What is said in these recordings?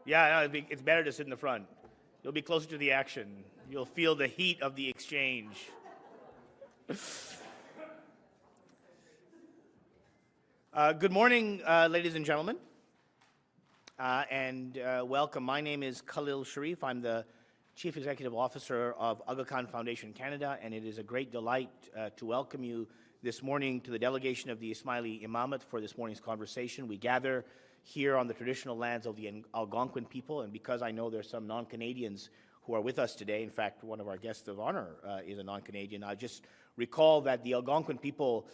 Yeah, no, it's better to sit in the front. You'll be closer to the action. You'll feel the heat of the exchange. Good morning, ladies and gentlemen, and welcome. My name is Khalil Sharif. I'm the Chief Executive Officer of Aga Khan Foundation Canada, and it is a great delight to welcome you this morning to the delegation of the Ismaili Imamate for this morning's conversation. We gather here on the traditional lands of the Algonquin people, and because I know there's some non-Canadians who are with us today, in fact, one of our guests of honor is a non-Canadian, I just recall that the Algonquin people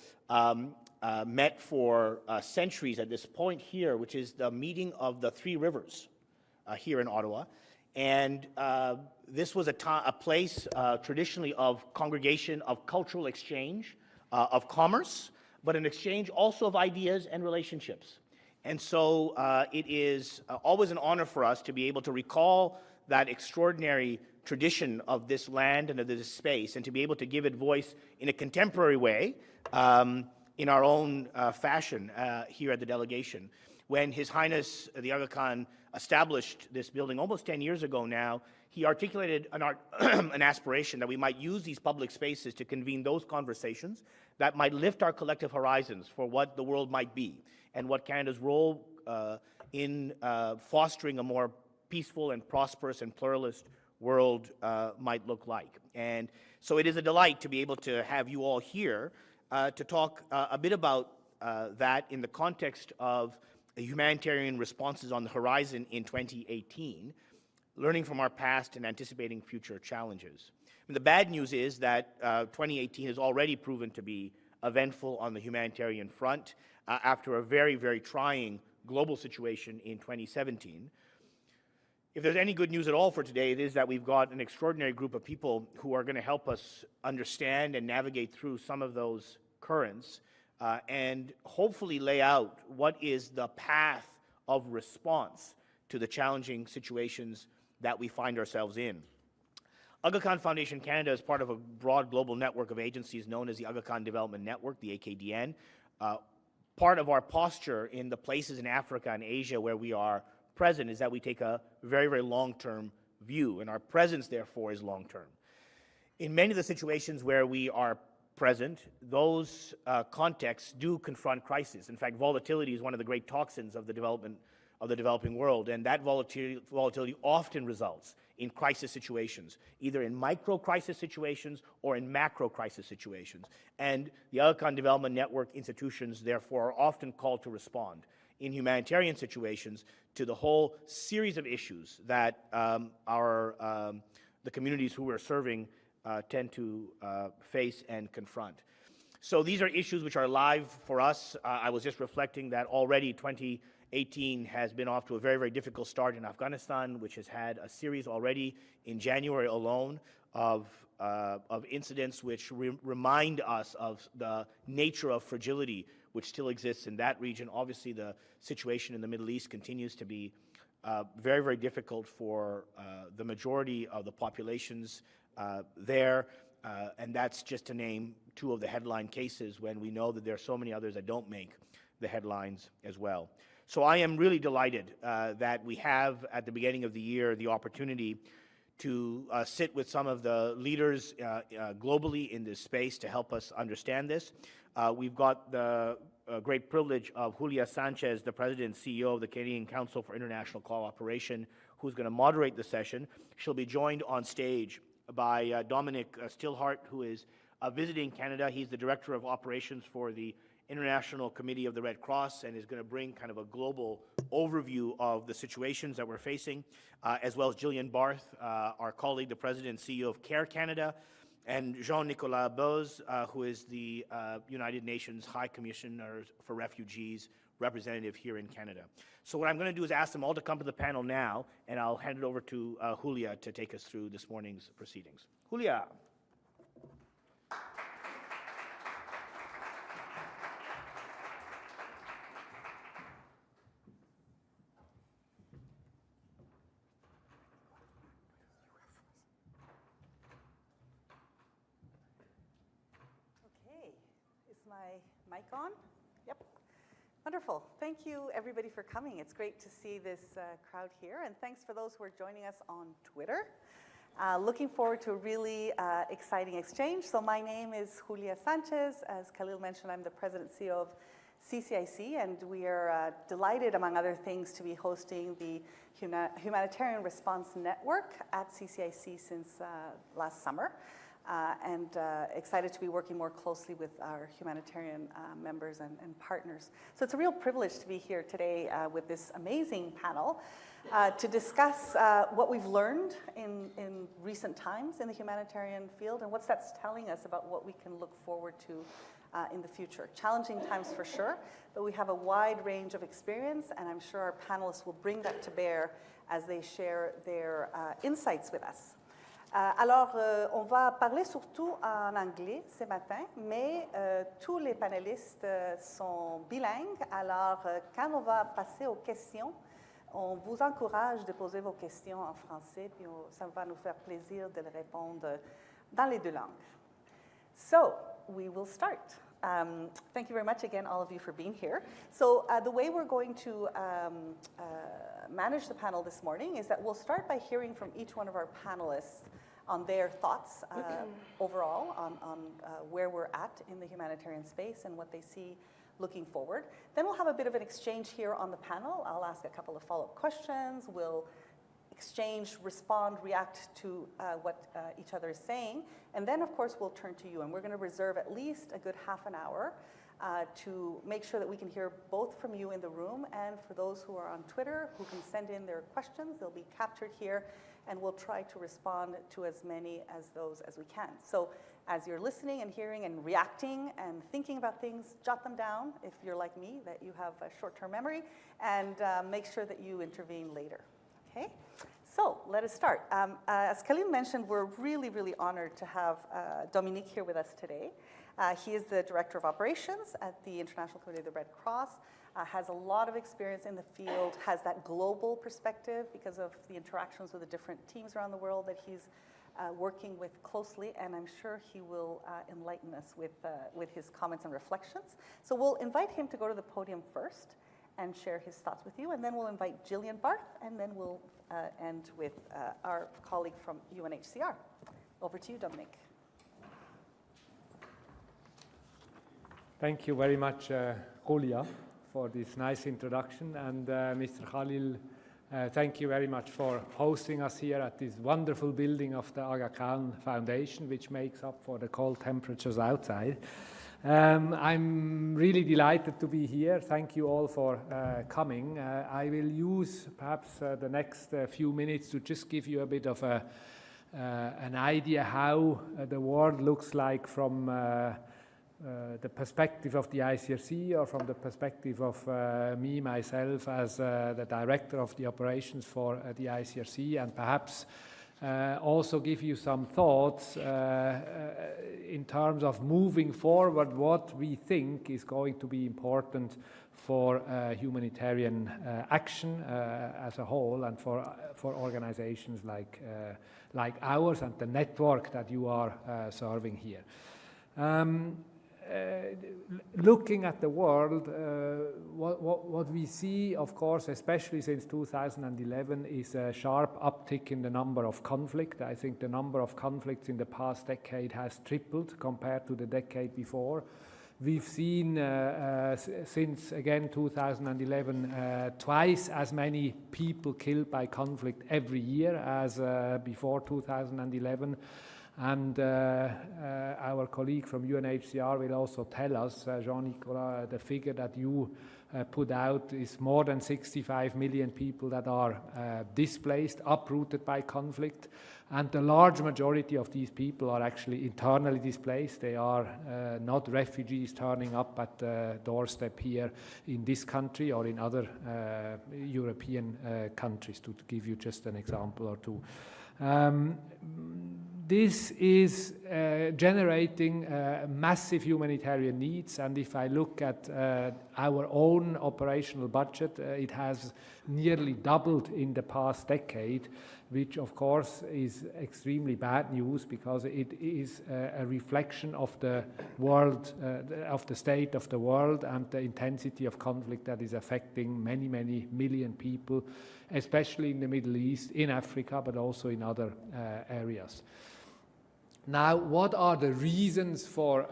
met for centuries at this point here, which is the meeting of the Three Rivers here in Ottawa. And this was a place traditionally of congregation, of cultural exchange, of commerce, but an exchange also of ideas and relationships. And so it is always an honor for us to be able to recall that extraordinary tradition of this land and of this space, and to be able to give it voice in a contemporary way in our own fashion here at the delegation. When His Highness the Aga Khan established this building almost 10 years ago now, he articulated an aspiration that we might use these public spaces to convene those conversations that might lift our collective horizons for what the world might be and what Canada's role in fostering a more peaceful and prosperous and pluralist world might look like. And so it is a delight to be able to have you all here to talk a bit about that in the context of humanitarian responses on the horizon in 2018, learning from our past and anticipating future challenges. And the bad news is that 2018 has already proven to be eventful on the humanitarian front after a very, very trying global situation in 2017. If there's any good news at all for today, it is that we've got an extraordinary group of people who are going to help us understand and navigate through some of those currents and hopefully lay out what is the path of response to the challenging situations that we find ourselves in. Aga Khan Foundation Canada is part of a broad global network of agencies known as the Aga Khan Development Network, the AKDN. Part of our posture in the places in Africa and Asia where we are present is that we take a very, very long-term view, and our presence, therefore, is long-term. In many of the situations where we are present, those contexts do confront crisis. In fact, volatility is one of the great toxins of the developing world, and that volatility often results in crisis situations, either in micro-crisis situations or in macro-crisis situations. And the Aga Khan Development Network institutions, therefore, are often called to respond in humanitarian situations to the whole series of issues that the communities who we're serving tend to face and confront. So these are issues which are live for us. I was just reflecting that already 2018 has been off to a very, very difficult start in Afghanistan, which has had a series already in January alone of incidents which remind us of the nature of fragility which still exists in that region. Obviously, the situation in the Middle East continues to be very, very difficult for the majority of the populations there, and that's just to name two of the headline cases when we know that there are so many others that don't make the headlines as well. So I am really delighted that we have, at the beginning of the year, the opportunity to sit with some of the leaders globally in this space to help us understand this. We've got the great privilege of Julia Sanchez, the President and CEO of the Canadian Council for International Cooperation, who's going to moderate the session. She'll be joined on stage by Dominic Stillhart, who is visiting Canada. He's the Director of Operations for the International Committee of the Red Cross and is going to bring kind of a global overview of the situations that we're facing, as well as Gillian Barth, our colleague, the President and CEO of CARE Canada, and Jean-Nicolas Boz, who is the United Nations High Commissioner for Refugees representative here in Canada. So what I'm going to do is ask them all to come to the panel now, and I'll hand it over to Julia to take us through this morning's proceedings. Julia. Okay, is my mic on? Yep. Wonderful. Thank you, everybody, for coming. It's great to see this crowd here, and thanks for those who are joining us on Twitter. Looking forward to a really exciting exchange. So my name is Julia Sanchez. As Khalil mentioned, I'm the President and CEO of CCIC, and we are delighted, among other things, to be hosting the Humanitarian Response Network at CCIC since last summer. And excited to be working more closely with our humanitarian members and partners. So it's a real privilege to be here today with this amazing panel to discuss what we've learned in recent times in the humanitarian field and what's that's telling us about what we can look forward to in the future. Challenging times for sure, but we have a wide range of experience, and I'm sure our panelists will bring that to bear as they share their insights with us. Alors, on va parler surtout en anglais ce matin, mais tous les panélistes sont bilingues. Alors, quand on va passer aux questions, on vous encourage de poser vos questions en français, puis ça va nous faire plaisir de les répondre dans les deux langues. So, we will start. Thank you very much again, all of you, for being here. So the way we're going to manage the panel this morning is that we'll start by hearing from each one of our panelists on their thoughts overall on where we're at in the humanitarian space and what they see looking forward. Then we'll have a bit of an exchange here on the panel. I'll ask a couple of follow-up questions. We'll exchange, respond, react to what each other is saying. And then, of course, we'll turn to you. And we're going to reserve at least a good half an hour to make sure that we can hear both from you in the room and for those who are on Twitter who can send in their questions. They'll be captured here, and we'll try to respond to as many as those as we can. So as you're listening and hearing and reacting and thinking about things, jot them down if you're like me, that you have a short-term memory, and make sure that you intervene later. Okay? So let us start. As Khalil mentioned, we're really, really honored to have Dominique here with us today. He is the Director of Operations at the International Committee of the Red Cross, has a lot of experience in the field, has that global perspective because of the interactions with the different teams around the world that he's working with closely, and I'm sure he will enlighten us with his comments and reflections. So we'll invite him to go to the podium first and share his thoughts with you, and then we'll invite Jillian Barth, and then we'll end with our colleague from UNHCR. Over to you, Dominique. Thank you very much, Julia, for this nice introduction, and Mr. Khalil, thank you very much for hosting us here at this wonderful building of the Aga Khan Foundation, which makes up for the cold temperatures outside. I'm really delighted to be here. Thank you all for coming. I will use perhaps the next few minutes to just give you a bit of an idea how the world looks like from the perspective of the ICRC, or from the perspective of me, myself, as the Director of the Operations for the ICRC, and perhaps also give you some thoughts in terms of moving forward what we think is going to be important for humanitarian action as a whole, and for organizations like ours and the network that you are serving here. Looking at the world, what we see, of course, especially since 2011, is a sharp uptick in the number of conflict. I think the number of conflicts in the past decade has tripled compared to the decade before. We've seen, since, again, 2011, twice as many people killed by conflict every year as before 2011. And our colleague from UNHCR will also tell us, Jean-Nicolas, the figure that you put out is more than 65 million people that are displaced, uprooted by conflict. And the large majority of these people are actually internally displaced. They are not refugees turning up at the doorstep here in this country or in other European countries, to give you just an example or two. This is generating massive humanitarian needs. And if I look at our own operational budget, it has nearly doubled in the past decade, which of course is extremely bad news because it is a reflection of the world, of the state of the world and the intensity of conflict that is affecting many, many million people, especially in the Middle East, in Africa, but also in other areas. Now, what are the reasons for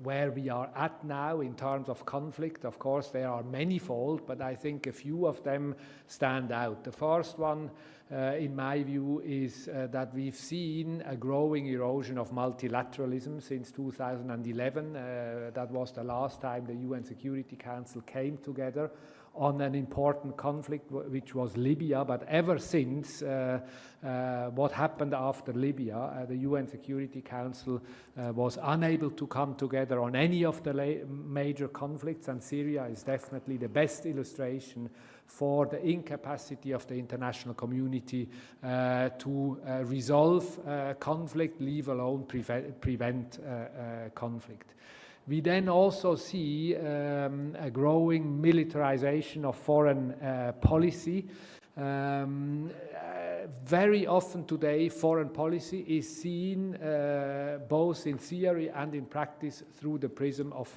where we are at now in terms of conflict? Of course, there are manifold, but I think a few of them stand out. The first one, in my view, is that we've seen a growing erosion of multilateralism since 2011. That was the last time the UN Security Council came together on an important conflict, which was Libya. But ever since what happened after Libya, the UN Security Council was unable to come together on any of the major conflicts, and Syria is definitely the best illustration for the incapacity of the international community to resolve conflict, leave alone prevent conflict. We then also see a growing militarization of foreign policy. Very often today, foreign policy is seen both in theory and in practice through the prism of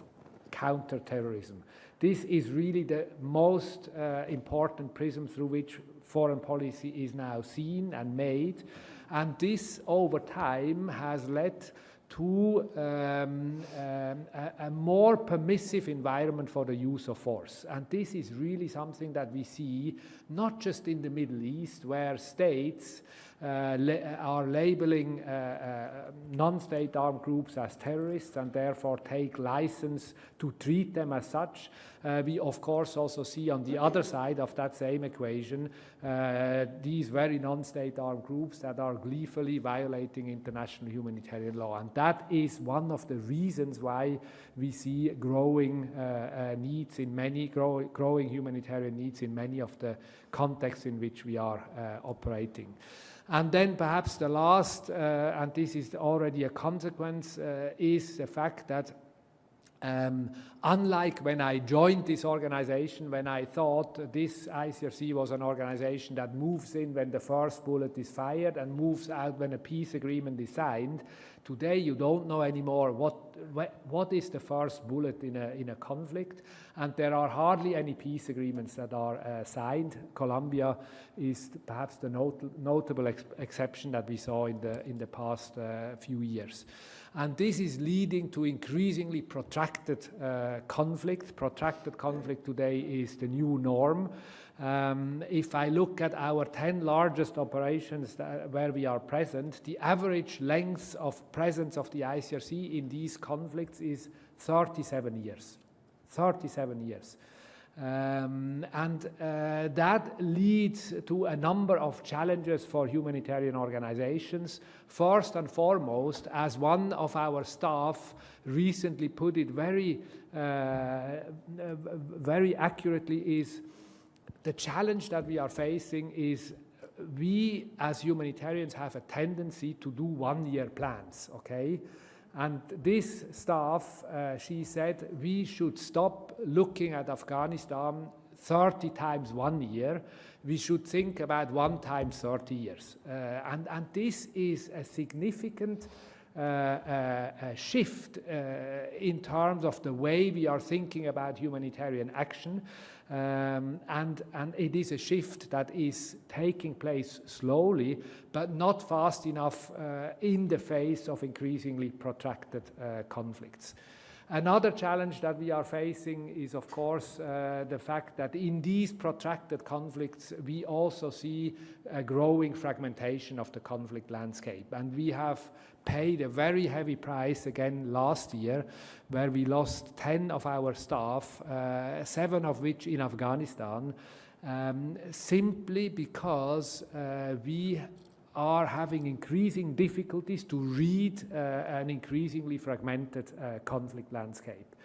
counterterrorism. This is really the most important prism through which foreign policy is now seen and made. And this, over time, has led to a more permissive environment for the use of force. And this is really something that we see not just in the Middle East, where states are labeling non-state armed groups as terrorists and therefore take license to treat them as such. We of course also see on the other side of that same equation these very non-state armed groups that are gleefully violating international humanitarian law. And that is one of the reasons why we see growing needs in many, growing humanitarian needs in many of the contexts in which we are operating. And then perhaps the last, and this is already a consequence, is the fact that unlike when I joined this organization, when I thought this ICRC was an organization that moves in when the first bullet is fired and moves out when a peace agreement is signed, today you don't know anymore what is the first bullet in a conflict, and there are hardly any peace agreements that are signed. Colombia is perhaps the notable exception that we saw in the past few years. And this is leading to increasingly protracted conflict. Protracted conflict today is the new norm. If I look at our 10 largest operations where we are present, the average length of presence of the ICRC in these conflicts is 37 years. 37 years. That leads to a number of challenges for humanitarian organizations. First and foremost, as one of our staff recently put it very accurately, is the challenge that we are facing is we as humanitarians have a tendency to do one-year plans, okay? And this staff, she said, we should stop looking at Afghanistan 30 times 1 year. We should think about 1 time 30 years. And this is a significant shift in terms of the way we are thinking about humanitarian action. And it is a shift that is taking place slowly, but not fast enough in the face of increasingly protracted conflicts. Another challenge that we are facing is, of course, the fact that in these protracted conflicts, we also see a growing fragmentation of the conflict landscape. And we have paid a very heavy price again last year, where we lost 10 of our staff, 7 of which in Afghanistan, simply because we are having increasing difficulties to read an increasingly fragmented conflict landscape.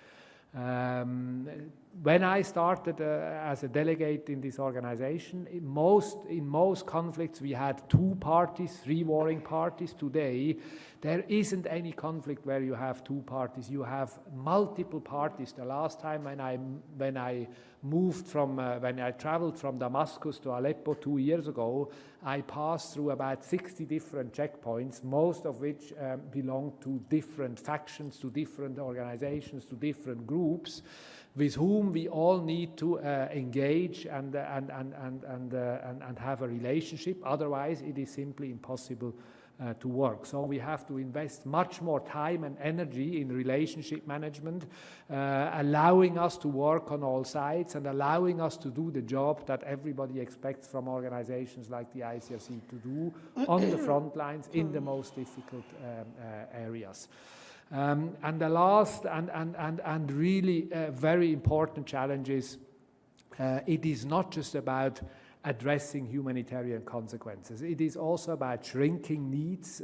When I started as a delegate in this organization, in most conflicts we had 2 parties, 3 warring parties. Today, there isn't any conflict where you have 2 parties. You have multiple parties. The last time when I traveled from Damascus to Aleppo 2 years ago, I passed through about 60 different checkpoints, most of which belong to different factions, to different organizations, to different groups, with whom we all need to engage and have a relationship. Otherwise, it is simply impossible to work. So we have to invest much more time and energy in relationship management, allowing us to work on all sides and allowing us to do the job that everybody expects from organizations like the ICRC to do on the front lines in the most difficult areas. And the last and really very important challenge is it is not just about addressing humanitarian consequences. It is also about shrinking needs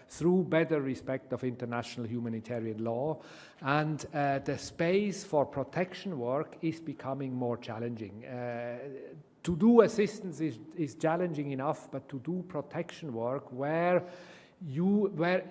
through better respect of international humanitarian law, and the space for protection work is becoming more challenging. To do assistance is challenging enough, but to do protection work where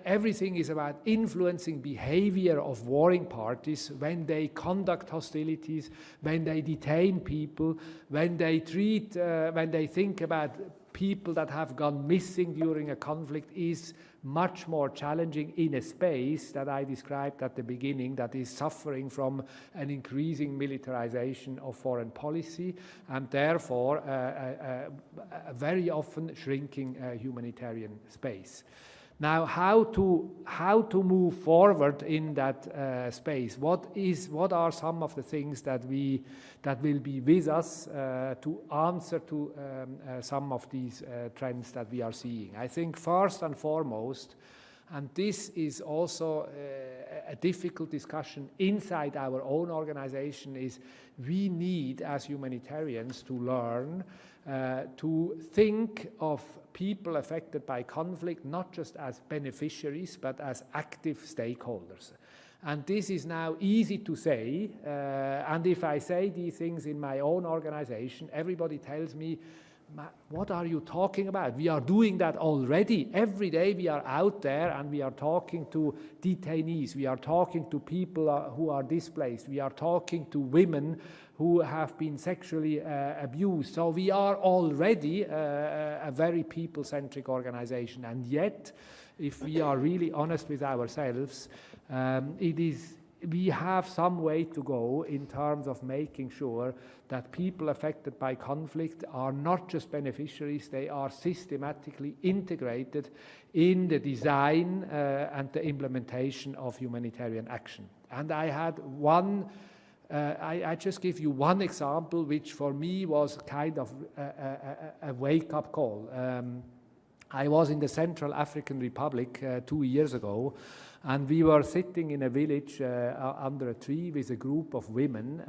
everything is about influencing behavior of warring parties, when they conduct hostilities, when they detain people, when they think about people that have gone missing during a conflict, is much more challenging in a space that I described at the beginning that is suffering from an increasing militarization of foreign policy and therefore a very often shrinking humanitarian space. Now, how to move forward in that space? What are some of the things that will be with us to answer to some of these trends that we are seeing? I think first and foremost, and this is also a difficult discussion inside our own organization, is we need as humanitarians to learn to think of people affected by conflict not just as beneficiaries but as active stakeholders. And this is now easy to say, and if I say these things in my own organization, everybody tells me, what are you talking about? We are doing that already. Every day we are out there and we are talking to detainees. We are talking to people who are displaced. We are talking to women who have been sexually abused. So we are already a very people-centric organization. And yet, if we are really honest with ourselves, we have some way to go in terms of making sure that people affected by conflict are not just beneficiaries, they are systematically integrated in the design and the implementation of humanitarian action. And I had I just give you one example, which for me was kind of a wake-up call. I was in the Central African Republic 2 years ago, and we were sitting in a village under a tree with a group of women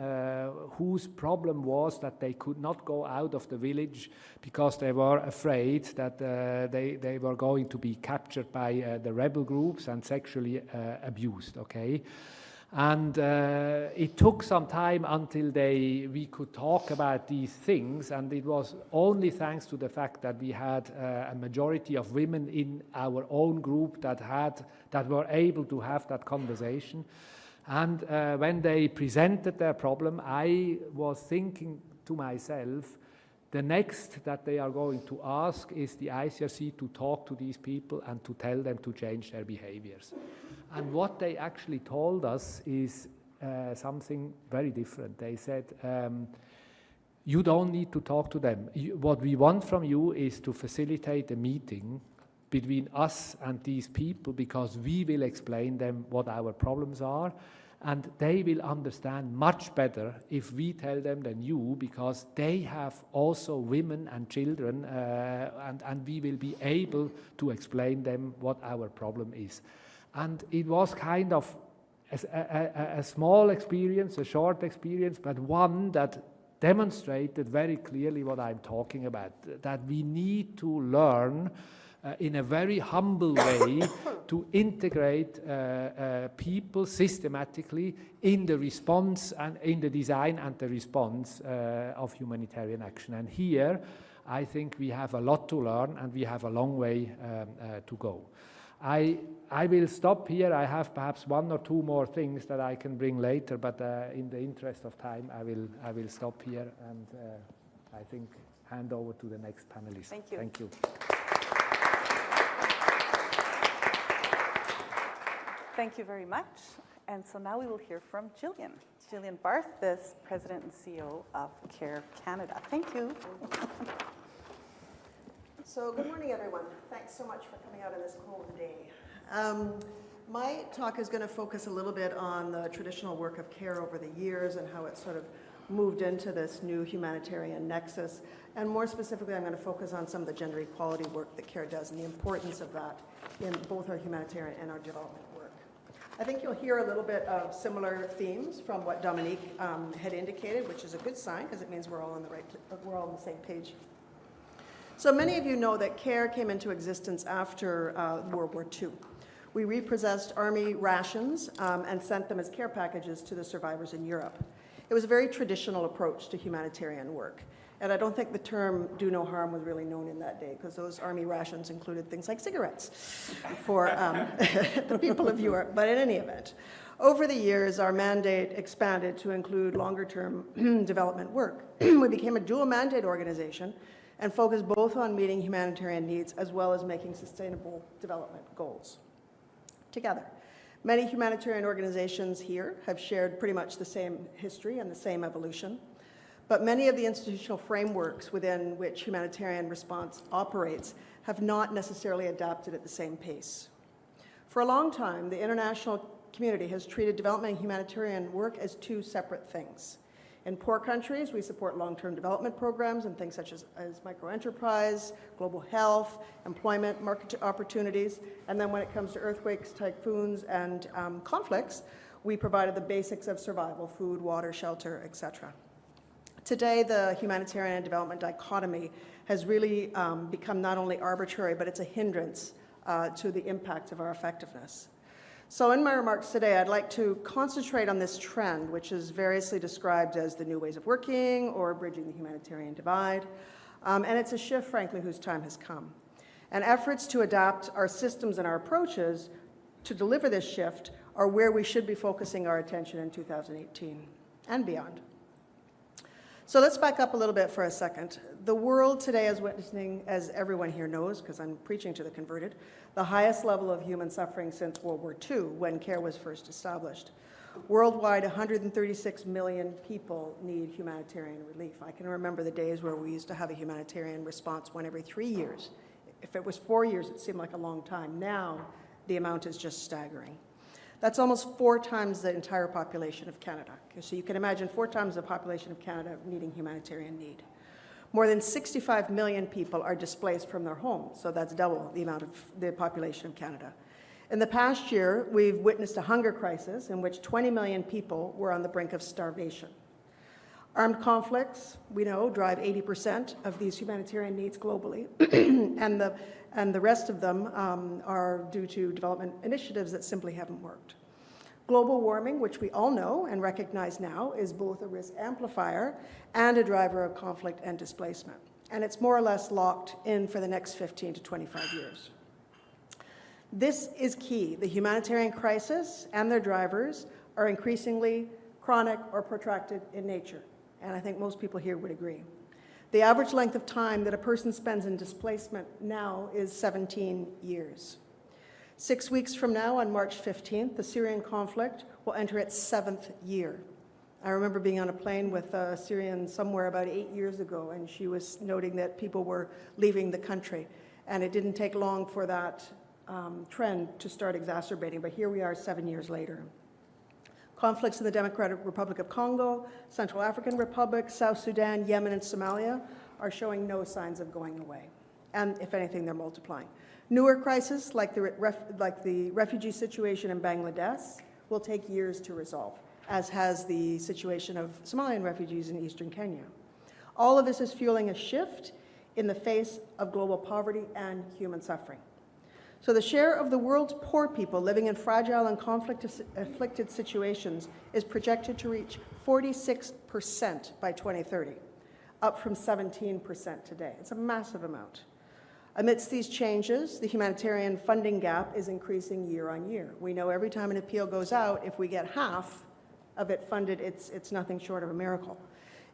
whose problem was that they could not go out of the village because they were afraid that they were going to be captured by the rebel groups and sexually abused, okay? And it took some time until we could talk about these things, and it was only thanks to the fact that we had a majority of women in our own group that were able to have that conversation. And when they presented their problem, I was thinking to myself, the next that they are going to ask is the ICRC to talk to these people and to tell them to change their behaviors. And what they actually told us is something very different. They said, you don't need to talk to them. What we want from you is to facilitate a meeting between us and these people, because we will explain them what our problems are, and they will understand much better if we tell them than you, because they have also women and children, and we will be able to explain them what our problem is. And it was kind of a small experience, a short experience, but one that demonstrated very clearly what I'm talking about, that we need to learn in a very humble way to integrate people systematically in the response and in the design and the response of humanitarian action. And here, I think we have a lot to learn and we have a long way to go. I will stop here. I have perhaps one or two more things that I can bring later, but in the interest of time, I will stop here and I think hand over to the next panelist. Thank you. Thank you. Thank you very much. And so now we will hear from Gillian. Gillian Barth, the President and CEO of CARE Canada. Thank you. So good morning, everyone. Thanks so much for coming out on this cold day. My talk is going to focus a little bit on the traditional work of CARE over the years and how it sort of moved into this new humanitarian nexus. And more specifically, I'm going to focus on some of the gender equality work that CARE does and the importance of that in both our humanitarian and our development work. I think you'll hear a little bit of similar themes from what Dominique had indicated, which is a good sign because it means we're all on the same page. So many of you know that CARE came into existence after World War II. We repossessed army rations and sent them as care packages to the survivors in Europe. It was a very traditional approach to humanitarian work. And I don't think the term do no harm was really known in that day because those army rations included things like cigarettes for the people of Europe. But in any event, over the years, our mandate expanded to include longer-term development work. We became a dual mandate organization and focused both on meeting humanitarian needs as well as making sustainable development goals together. Many humanitarian organizations here have shared pretty much the same history and the same evolution, but many of the institutional frameworks within which humanitarian response operates have not necessarily adapted at the same pace. For a long time, the international community has treated development and humanitarian work as two separate things. In poor countries, we support long-term development programs and things such as microenterprise, global health, employment, market opportunities. And then when it comes to earthquakes, typhoons, and conflicts, we provided the basics of survival, food, water, shelter, etc. Today, the humanitarian and development dichotomy has really become not only arbitrary, but it's a hindrance to the impact of our effectiveness. So in my remarks today, I'd like to concentrate on this trend, which is variously described as the new ways of working or bridging the humanitarian divide. And it's a shift, frankly, whose time has come. And efforts to adapt our systems and our approaches to deliver this shift are where we should be focusing our attention in 2018 and beyond. So let's back up a little bit for a second. The world today is witnessing, as everyone here knows, because I'm preaching to the converted, the highest level of human suffering since World War II, when CARE was first established. Worldwide, 136 million people need humanitarian relief. I can remember the days where we used to have a humanitarian response one every 3 years. If it was 4 years, it seemed like a long time. Now, the amount is just staggering. That's almost 4 times the entire population of Canada. Okay, so you can imagine 4 times the population of Canada needing humanitarian need. More than 65 million people are displaced from their homes, so that's double the amount of the population of Canada. In the past year, we've witnessed a hunger crisis in which 20 million people were on the brink of starvation. Armed conflicts, we know, drive 80% of these humanitarian needs globally, and the rest of them are due to development initiatives that simply haven't worked. Global warming, which we all know and recognize now, is both a risk amplifier and a driver of conflict and displacement. And it's more or less locked in for the next 15 to 25 years. This is key. The humanitarian crisis and their drivers are increasingly chronic or protracted in nature. And I think most people here would agree. The average length of time that a person spends in displacement now is 17 years. 6 weeks from now, on March 15th, the Syrian conflict will enter its 7th year. I remember being on a plane with a Syrian somewhere about 8 years ago, and she was noting that people were leaving the country. And it didn't take long for that trend to start exacerbating, but here we are 7 years later. Conflicts in the Democratic Republic of Congo, Central African Republic, South Sudan, Yemen, and Somalia are showing no signs of going away. And if anything, they're multiplying. Newer crises, like the refugee situation in Bangladesh, will take years to resolve, as has the situation of Somalian refugees in eastern Kenya. All of this is fueling a shift in the face of global poverty and human suffering. So the share of the world's poor people living in fragile and conflict-afflicted situations is projected to reach 46% by 2030, up from 17% today. It's a massive amount. Amidst these changes, the humanitarian funding gap is increasing year on year. We know every time an appeal goes out, if we get half of it funded, it's nothing short of a miracle.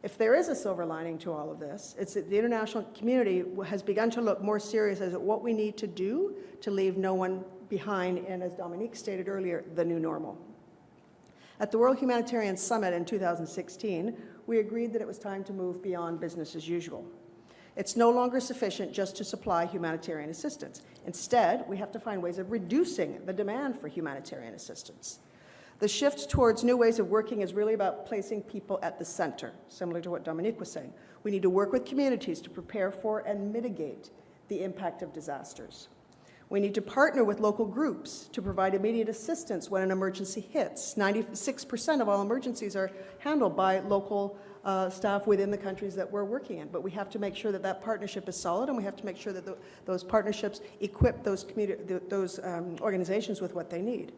If there is a silver lining to all of this, it's that the international community has begun to look more serious as to what we need to do to leave no one behind in, as Dominique stated earlier, the new normal. At the World Humanitarian Summit in 2016, we agreed that it was time to move beyond business as usual. It's no longer sufficient just to supply humanitarian assistance. Instead, we have to find ways of reducing the demand for humanitarian assistance. The shift towards new ways of working is really about placing people at the center, similar to what Dominique was saying. We need to work with communities to prepare for and mitigate the impact of disasters. We need to partner with local groups to provide immediate assistance when an emergency hits. 96% of all emergencies are handled by local staff within the countries that we're working in, but we have to make sure that that partnership is solid, and we have to make sure that those partnerships equip those organizations with what they need.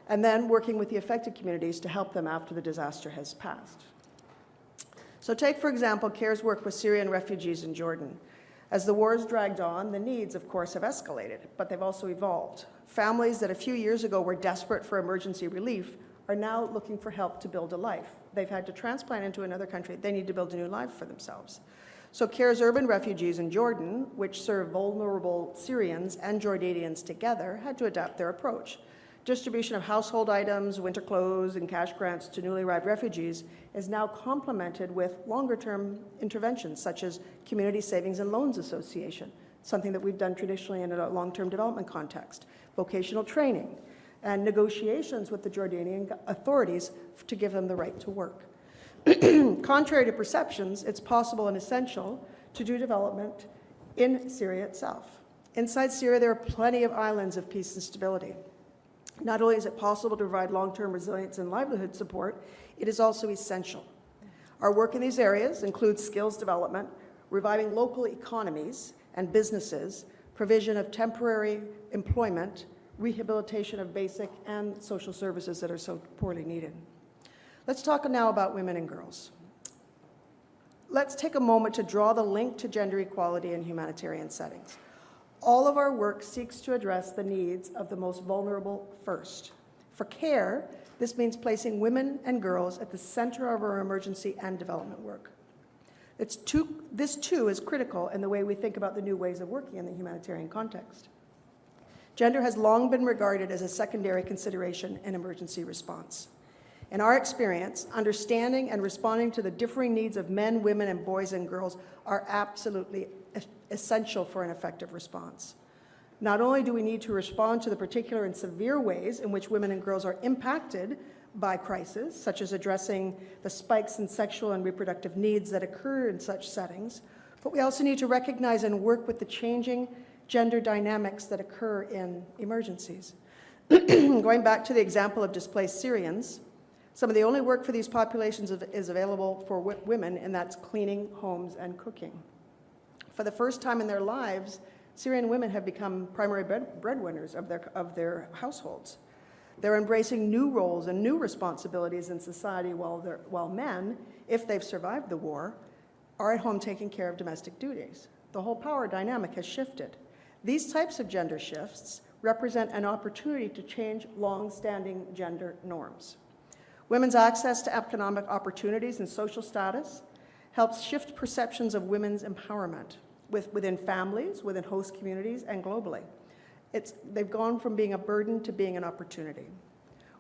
And then working with the affected communities to help them after the disaster has passed. So take, for example, CARE's work with Syrian refugees in Jordan. As the war has dragged on, the needs, of course, have escalated, but they've also evolved. Families that a few years ago were desperate for emergency relief are now looking for help to build a life. They've had to transplant into another country. They need to build a new life for themselves. So CARE's urban refugees in Jordan, which serve vulnerable Syrians and Jordanians together, had to adapt their approach. Distribution of household items, winter clothes, and cash grants to newly arrived refugees is now complemented with longer-term interventions, such as Community Savings and Loans Association, something that we've done traditionally in a long-term development context, vocational training, and negotiations with the Jordanian authorities to give them the right to work. Contrary to perceptions, it's possible and essential to do development in Syria itself. Inside Syria, there are plenty of islands of peace and stability. Not only is it possible to provide long-term resilience and livelihood support, it is also essential. Our work in these areas includes skills development, reviving local economies and businesses, provision of temporary employment, rehabilitation of basic and social services that are so poorly needed. Let's talk now about women and girls. Let's take a moment to draw the link to gender equality in humanitarian settings. All of our work seeks to address the needs of the most vulnerable first. For CARE, this means placing women and girls at the center of our emergency and development work. This too is critical in the way we think about the new ways of working in the humanitarian context. Gender has long been regarded as a secondary consideration in emergency response. In our experience, understanding and responding to the differing needs of men, women, and boys and girls are absolutely essential for an effective response. Not only do we need to respond to the particular and severe ways in which women and girls are impacted by crisis, such as addressing the spikes in sexual and reproductive needs that occur in such settings, but we also need to recognize and work with the changing gender dynamics that occur in emergencies. Going back to the example of displaced Syrians, some of the only work for these populations is available for women, and that's cleaning homes and cooking. For the first time in their lives, Syrian women have become primary breadwinners of their households. They're embracing new roles and new responsibilities in society while men, if they've survived the war, are at home taking care of domestic duties. The whole power dynamic has shifted. These types of gender shifts represent an opportunity to change long-standing gender norms. Women's access to economic opportunities and social status helps shift perceptions of women's empowerment within families, within host communities, and globally. They've gone from being a burden to being an opportunity.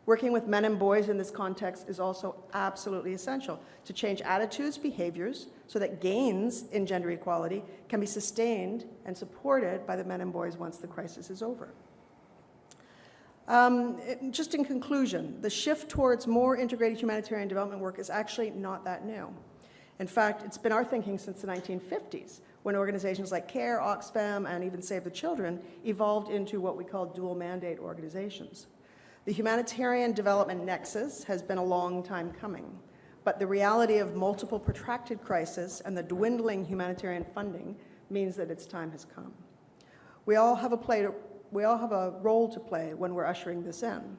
Working with men and boys in this context is also absolutely essential to change attitudes, behaviors, so that gains in gender equality can be sustained and supported by the men and boys once the crisis is over. Just in conclusion, the shift towards more integrated humanitarian development work is actually not that new. In fact, it's been our thinking since the 1950s, when organizations like CARE, Oxfam, and even Save the Children evolved into what we call dual mandate organizations. The humanitarian development nexus has been a long time coming, but the reality of multiple protracted crises and the dwindling humanitarian funding means that its time has come. We all have a role to play when we're ushering this in.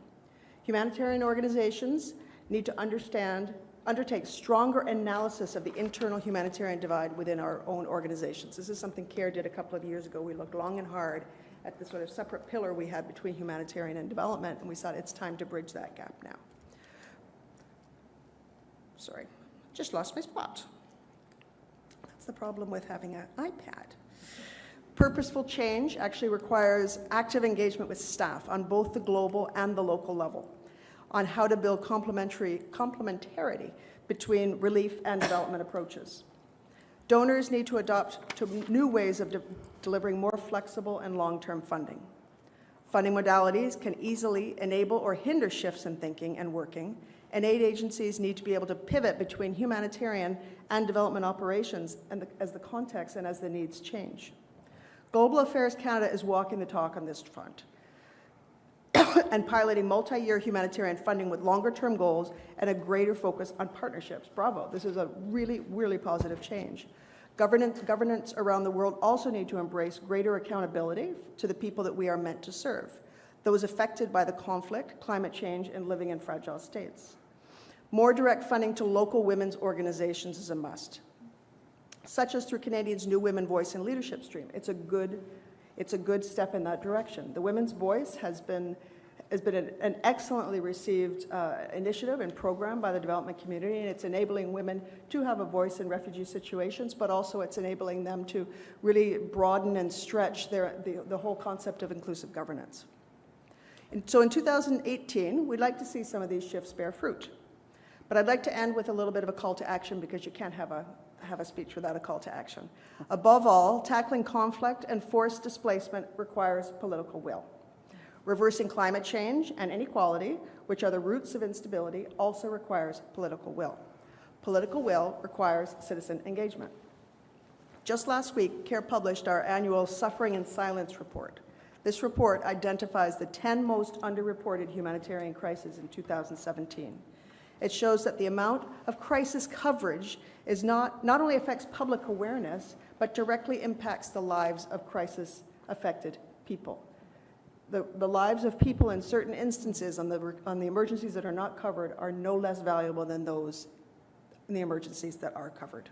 Humanitarian organizations need to undertake stronger analysis of the internal humanitarian divide within our own organizations. This is something CARE did a couple of years ago. We looked long and hard at the sort of separate pillar we had between humanitarian and development, and we thought it's time to bridge that gap now. Sorry, just lost my spot. That's the problem with having an iPad. Purposeful change actually requires active engagement with staff on both the global and the local level on how to build complementarity between relief and development approaches. Donors need to adopt to new ways of delivering more flexible and long-term funding. Funding modalities can easily enable or hinder shifts in thinking and working, and aid agencies need to be able to pivot between humanitarian and development operations as the context and as the needs change. Global Affairs Canada is walking the talk on this front and piloting multi-year humanitarian funding with longer-term goals and a greater focus on partnerships. Bravo, this is a really, really positive change. Governments around the world also need to embrace greater accountability to the people that we are meant to serve, those affected by the conflict, climate change, and living in fragile states. More direct funding to local women's organizations is a must, such as through Canadians' New Women Voice and Leadership Stream. It's a good step in that direction. The Women's Voice has been an excellently received initiative and program by the development community, and it's enabling women to have a voice in refugee situations, but also it's enabling them to really broaden and stretch the whole concept of inclusive governance. And so in 2018, we'd like to see some of these shifts bear fruit. But I'd like to end with a little bit of a call to action, because you can't have a speech without a call to action. Above all, tackling conflict and forced displacement requires political will. Reversing climate change and inequality, which are the roots of instability, also requires political will. Political will requires citizen engagement. Just last week, CARE published our annual Suffering in Silence report. This report identifies the 10 most underreported humanitarian crises in 2017. It shows that the amount of crisis coverage is not only affects public awareness, but directly impacts the lives of crisis-affected people. The lives of people in certain instances on the emergencies that are not covered are no less valuable than those in the emergencies that are covered.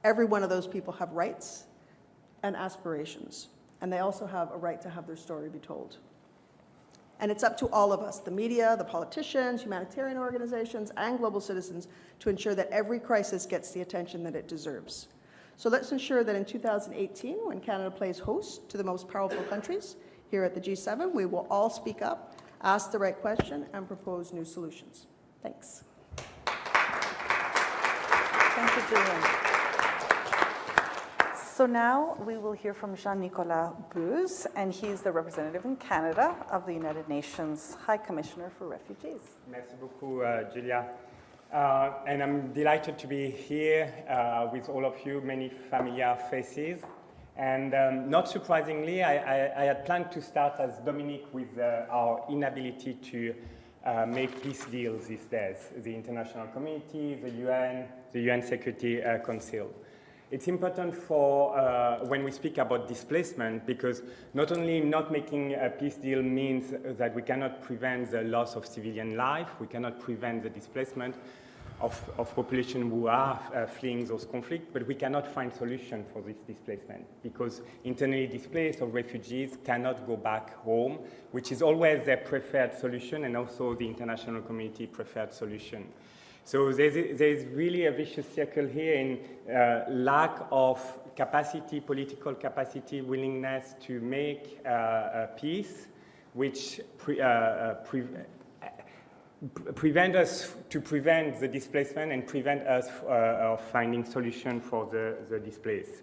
Every one of those people have rights and aspirations, and they also have a right to have their story be told. And it's up to all of us, the media, the politicians, humanitarian organizations, and global citizens, to ensure that every crisis gets the attention that it deserves. So let's ensure that in 2018, when Canada plays host to the most powerful countries here at the G7, we will all speak up, ask the right question, and propose new solutions. Thanks. Thank you, Julian. So now we will hear from Jean-Nicolas Beuze, and he's the representative in Canada of the United Nations High Commissioner for Refugees. Merci beaucoup, Julia. And I'm delighted to be here with all of you, many familiar faces. And not surprisingly, I had planned to start as Dominic with our inability to make peace deals these days, the international community, the UN Security Council. It's important for when we speak about displacement, because not only not making a peace deal means that we cannot prevent the loss of civilian life, we cannot prevent the displacement of population who are fleeing those conflicts, but we cannot find solution for this displacement, because internally displaced or refugees cannot go back home, which is always their preferred solution and also the international community preferred solution. So there's really a vicious circle here in lack of capacity, political capacity, willingness to make peace, which prevent us to prevent the displacement and prevent us of finding solution for the displaced.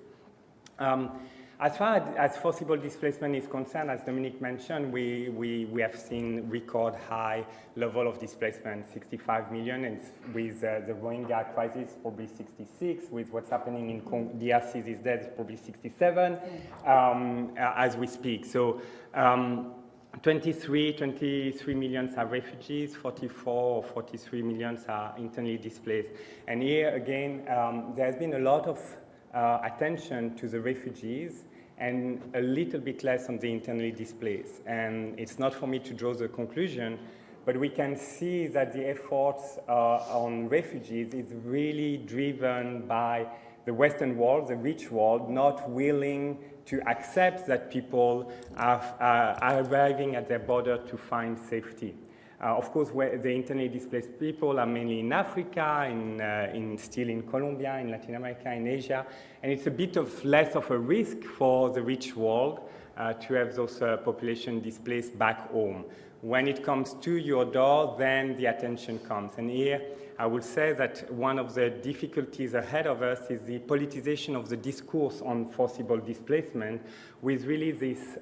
As far as forcible displacement is concerned, as Dominic mentioned, we have seen record high level of displacement, 65 million, and with the Rohingya crisis, probably 66, with what's happening in DRC these days, probably 67, as we speak. So 23 million are refugees, 44 or 43 million are internally displaced. And here again, there's been a lot of attention to the refugees and a little bit less on the internally displaced. And it's not for me to draw the conclusion, but we can see that the efforts on refugees is really driven by the Western world, the rich world, not willing to accept that people are arriving at their border to find safety. Of course, where the internally displaced people are mainly in Africa, still in Colombia, in Latin America, in Asia, and it's a bit of less of a risk for the rich world to have those population displaced back home. When it comes to your door, then the attention comes. And here, I will say that one of the difficulties ahead of us is the politicization of the discourse on forcible displacement, with really this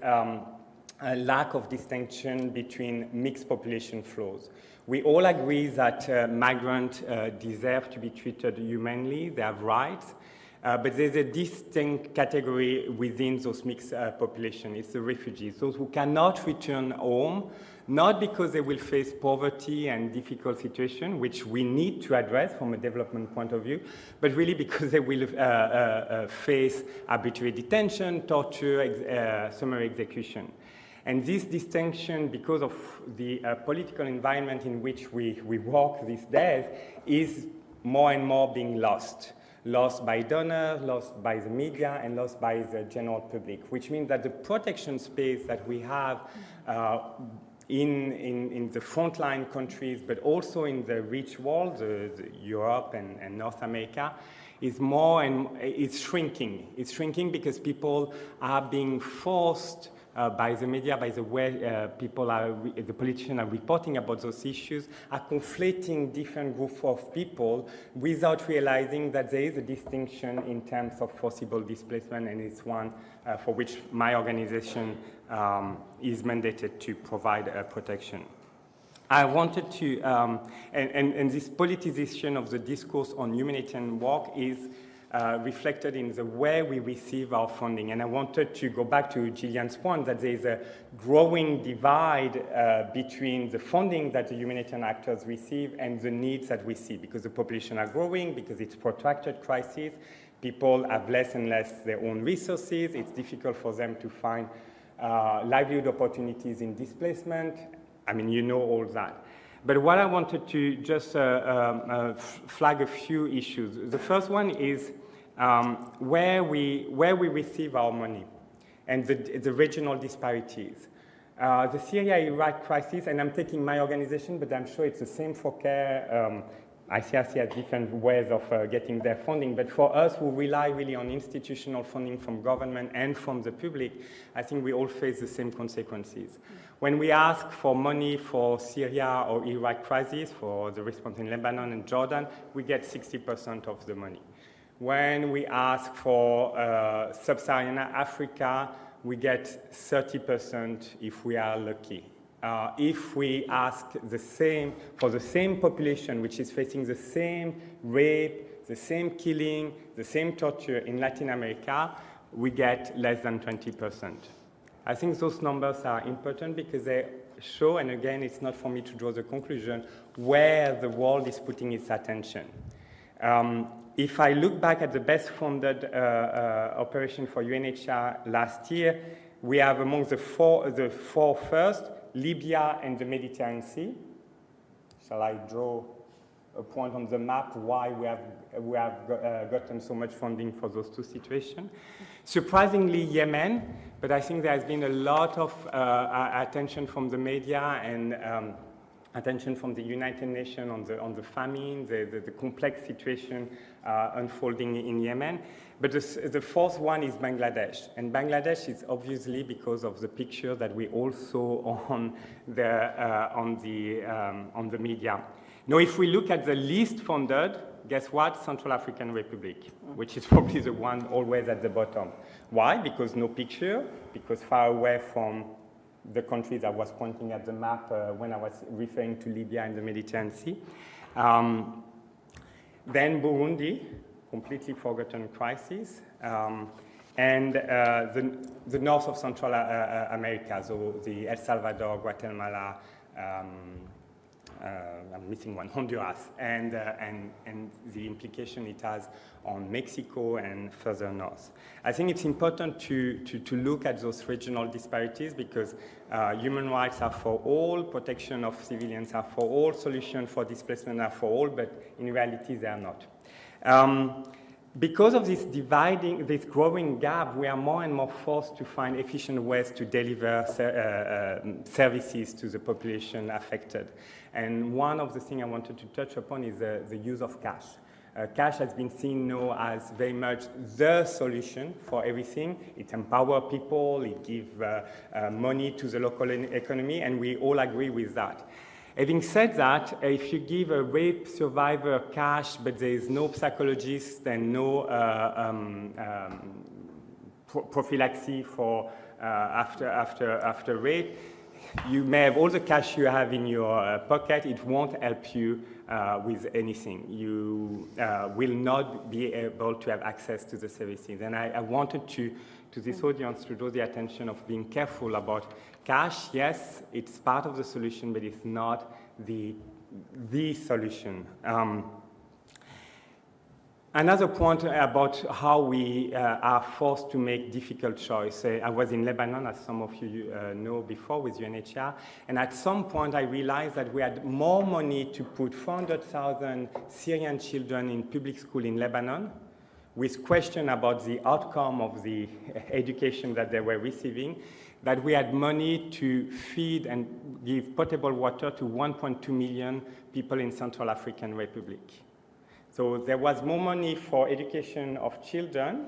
a lack of distinction between mixed population flows. We all agree that migrants deserve to be treated humanely, they have rights, but there's a distinct category within those mixed population. It's the refugees, those who cannot return home, not because they will face poverty and difficult situation, which we need to address from a development point of view, but really because they will face arbitrary detention, torture, summary execution. And this distinction, because of the political environment in which we work these days, is more and more being lost. Lost by donors, lost by the media, and lost by the general public, which means that the protection space that we have in the frontline countries, but also in the rich world, Europe and North America, is it's shrinking. It's shrinking because people are being forced by the media, by the way the politicians are reporting about those issues, are conflating different groups of people without realizing that there is a distinction in terms of forcible displacement, and it's one for which my organization is mandated to provide protection. I wanted to, and this politicization of the discourse on humanitarian work is reflected in the way we receive our funding. And I wanted to go back to Gillian's point that there is a growing divide between the funding that the humanitarian actors receive and the needs that we see, because the population are growing, because it's protracted crisis, people have less and less their own resources, it's difficult for them to find livelihood opportunities in displacement. I mean, you know all that. But what I wanted to just flag a few issues. The first one is where we receive our money and the regional disparities. The Syria-Iraq crisis, and I'm taking my organization, but I'm sure it's the same for CARE. ICRC has different ways of getting their funding, but for us who rely really on institutional funding from government and from the public, I think we all face the same consequences. When we ask for money for Syria or Iraq crisis, for the response in Lebanon and Jordan, we get 60% of the money. When we ask for sub-Saharan Africa, we get 30% if we are lucky. If we ask the same for the same population, which is facing the same rape, the same killing, the same torture in Latin America, we get less than 20%. I think those numbers are important because they show, and again, it's not for me to draw the conclusion, where the world is putting its attention. If I look back at the best funded operation for UNHCR last year, we have among the four first, Libya and the Mediterranean Sea. Shall I draw a point on the map why we have gotten so much funding for those two situations? Surprisingly, Yemen, but I think there has been a lot of attention from the media and attention from the United Nations on the famine, the complex situation unfolding in Yemen. But the fourth one is Bangladesh. And Bangladesh is obviously because of the picture that we all saw on the media. Now, if we look at the least funded, guess what? Central African Republic, which is probably the one always at the bottom. Why? Because no picture, because far away from the countries I was pointing at the map when I was referring to Libya and the Mediterranean Sea. Then Burundi, completely forgotten crisis, and the north of Central America, so the El Salvador, Guatemala, I'm missing one, Honduras, and the implication it has on Mexico and further north. I think it's important to look at those regional disparities because human rights are for all, protection of civilians are for all, solution for displacement are for all, but in reality they are not. Because of this growing gap, we are more and more forced to find efficient ways to deliver services to the population affected. And one of the things I wanted to touch upon is the use of cash. Cash has been seen now as very much the solution for everything. It empowers people, it gives money to the local economy, and we all agree with that. Having said that, if you give a rape survivor cash, but there is no psychologist and no prophylaxis for after rape, you may have all the cash you have in your pocket. It won't help you with anything. You will not be able to have access to the services. And I wanted to this audience to draw the attention of being careful about cash. Yes, it's part of the solution, but it's not the solution. Another point about how we are forced to make difficult choices. I was in Lebanon, as some of you know before, with UNHCR, and at some point I realized that we had more money to put 400,000 Syrian children in public school in Lebanon, with question about the outcome of the education that they were receiving, that we had money to feed and give potable water to 1.2 million people in Central African Republic. So there was more money for education of children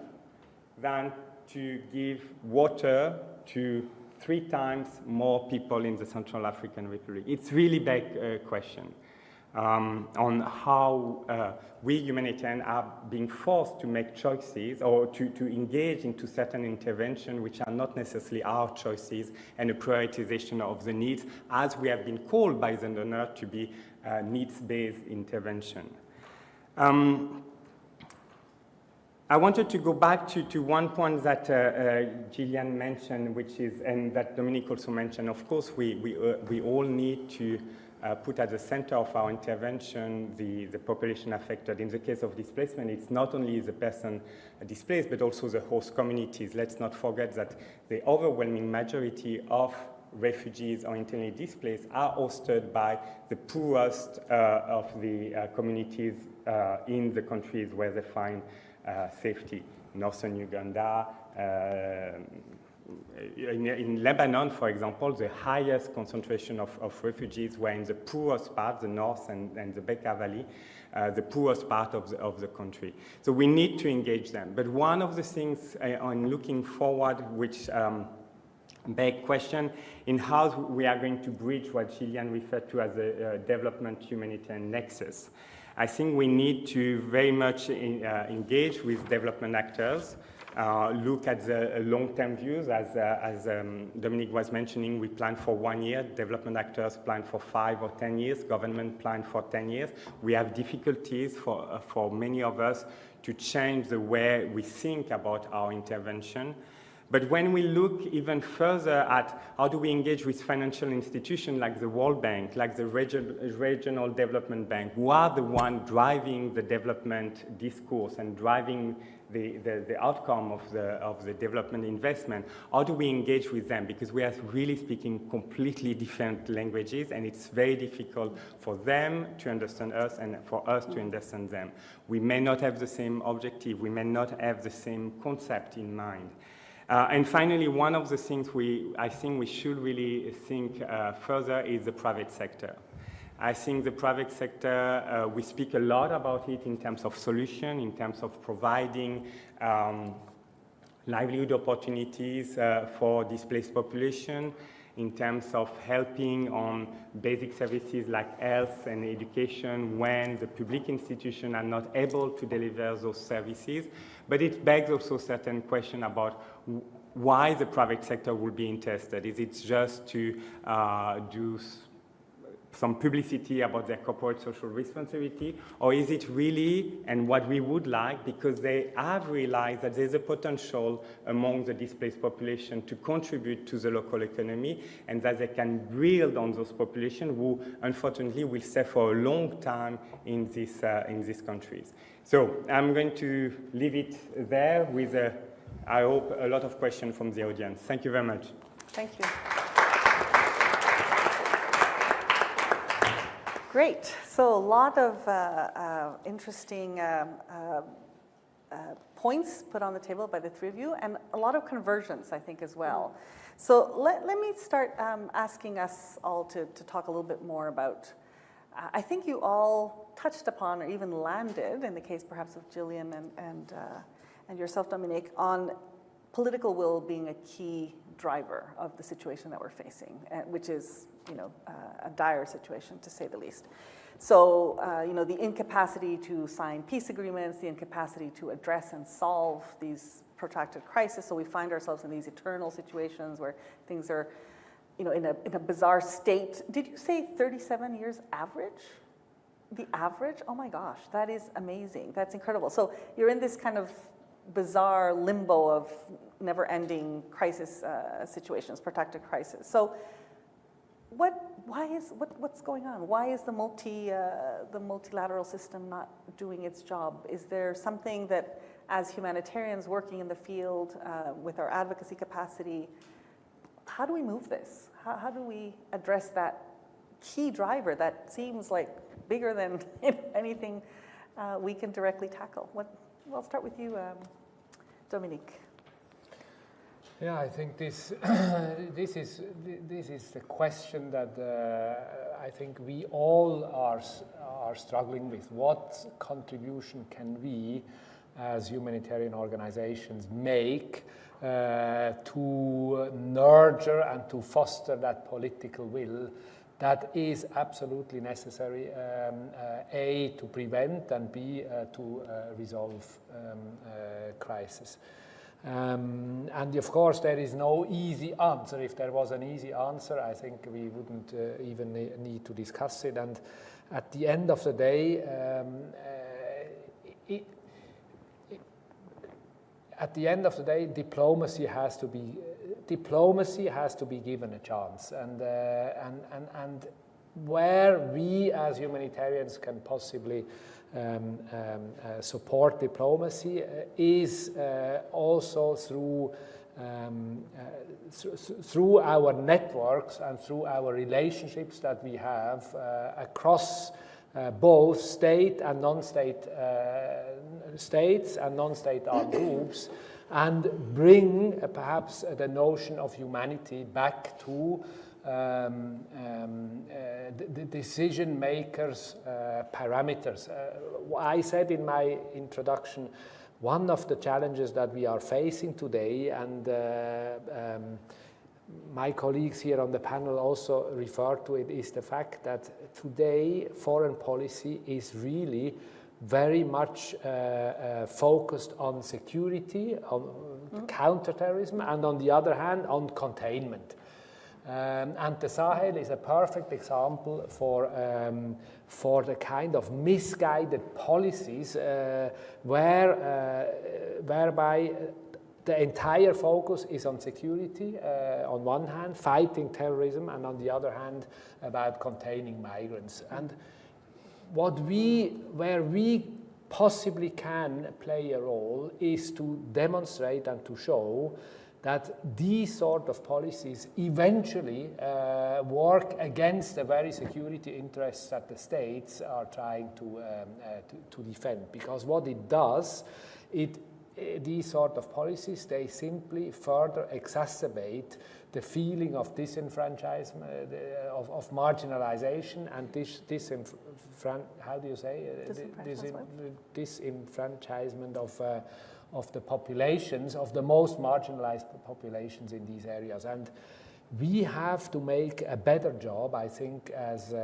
than to give water to 3 times more people in the Central African Republic. It's really big question on how we humanitarians are being forced to make choices or to engage into certain interventions which are not necessarily our choices, and a prioritization of the needs as we have been called by the donor to be needs-based intervention. I wanted to go back to one point that Gillian mentioned, which is, and that Dominique also mentioned. Of course, we all need to put at the center of our intervention the population affected. In the case of displacement, it's not only the person displaced, but also the host communities. Let's not forget that the overwhelming majority of refugees or internally displaced are hosted by the poorest of the communities in the countries where they find safety. Northern Uganda, in Lebanon, for example, the highest concentration of refugees were in the poorest part, the north and the Bekaa Valley, the poorest part of the country. So we need to engage them. But one of the things on looking forward, which big question in how we are going to bridge what Gillian referred to as a development humanitarian nexus. I think we need to very much engage with development actors, look at the long-term views. As Dominique was mentioning, we plan for 1 year. Development actors plan for 5 or 10 years. Government plan for 10 years. We have difficulties for many of us to change the way we think about our intervention. But when we look even further at how do we engage with financial institutions like the World Bank, like the Regional Development Bank, who are the one driving the development discourse and driving the outcome of the development investment, how do we engage with them? Because we are really speaking completely different languages, and it's very difficult for them to understand us and for us to understand them. We may not have the same objective. We may not have the same concept in mind. And finally, one of the things I think we should really think further is the private sector. I think the private sector, we speak a lot about it in terms of solution, in terms of providing livelihood opportunities for displaced population, in terms of helping on basic services like health and education when the public institutions are not able to deliver those services. But it begs also certain questions about why the private sector will be interested. Is it just to do some publicity about their corporate social responsibility, or is it really, and what we would like, because they have realized that there's a potential among the displaced population to contribute to the local economy, and that they can build on those populations who, unfortunately, will stay for a long time in these countries. So I'm going to leave it there with, I hope, a lot of questions from the audience. Thank you very much. Thank you. Great. So a lot of interesting points put on the table by the three of you, and a lot of convergence, I think, as well. So let me start asking us all to talk a little bit more about, I think you all touched upon or even landed, in the case perhaps of Gillian and yourself, Dominique, on political will being a key driver of the situation that we're facing, which is, a dire situation, to say the least. So, the incapacity to sign peace agreements, the incapacity to address and solve these protracted crises. So we find ourselves in these eternal situations where things are, in a bizarre state. Did you say 37 years average? The average? Oh my gosh, that is amazing. That's incredible. So you're in this kind of bizarre limbo of never-ending crisis situations, protracted crisis. So what's going on? Why is the multilateral system not doing its job? Is there something that, as humanitarians working in the field with our advocacy capacity, how do we move this? How do we address that key driver that seems like bigger than anything we can directly tackle? I'll start with you, Dominique. Yeah, I think this is the question that I think we all are struggling with. What contribution can we, as humanitarian organizations, make to nurture and to foster that political will that is absolutely necessary, A, to prevent, and B, to resolve crisis. And of course, there is no easy answer. If there was an easy answer, I think we wouldn't even need to discuss it. And at the end of the day, diplomacy has to be given a chance. And where we as humanitarians can possibly support diplomacy is also through our networks and through our relationships that we have across both state and non-state states and non-state armed groups, and bring perhaps the notion of humanity back to the decision makers' parameters. I said in my introduction, one of the challenges that we are facing today, and my colleagues here on the panel also referred to it, is the fact that today foreign policy is really very much focused on security, on counterterrorism, and on the other hand on containment. And the Sahel is a perfect example for the kind of misguided policies whereby the entire focus is on security on one hand, fighting terrorism, and on the other hand about containing migrants. And where we possibly can play a role is to demonstrate and to show that these sort of policies eventually work against the very security interests that the states are trying to defend. Because what it does, these sort of policies, they simply further exacerbate the feeling of disenfranchisement, of marginalization, and disenfranchisement of the populations, of the most marginalized populations in these areas. And we have to make a better job, I think, as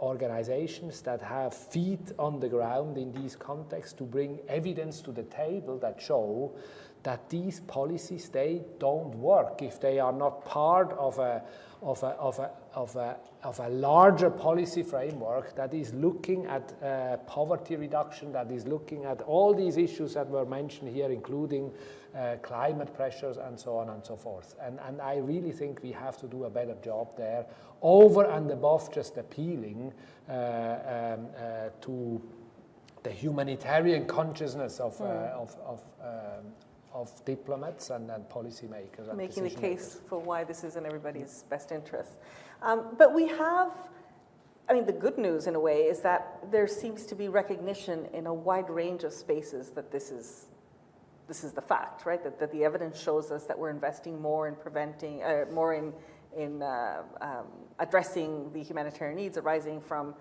organizations that have feet on the ground in these contexts, to bring evidence to the table that show that these policies, they don't work if they are not part of a larger policy framework that is looking at poverty reduction, that is looking at all these issues that were mentioned here, including climate pressures and so on and so forth. And I really think we have to do a better job there, over and above just appealing to the humanitarian consciousness of diplomats and policymakers. And making the case for why this is in everybody's best interest. But we have, I mean, the good news in a way is that there seems to be recognition in a wide range of spaces that this is the fact, right? That the evidence shows us that we're investing more in preventing, more in addressing the humanitarian needs arising from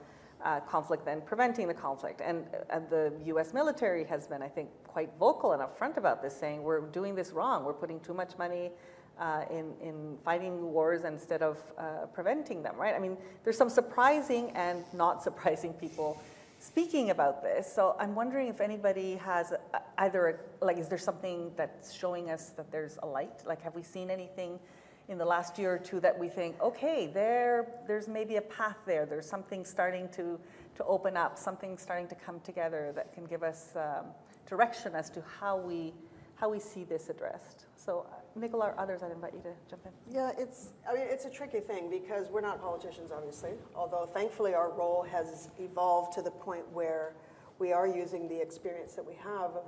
conflict than preventing the conflict. And the US military has been, I think, quite vocal and upfront about this, saying we're doing this wrong. We're putting too much money in fighting wars instead of preventing them, right? I mean, there's some surprising and not surprising people speaking about this. So I'm wondering if anybody has is there something that's showing us that there's a light? Like, have we seen anything in the last year or two that we think, okay, there's maybe a path there. There's something starting to open up, something starting to come together that can give us direction as to how we see this addressed. So, Nicola or others, I'd invite you to jump in. Yeah, it's a tricky thing because we're not politicians, obviously, although thankfully our role has evolved to the point where we are using the experience that we have of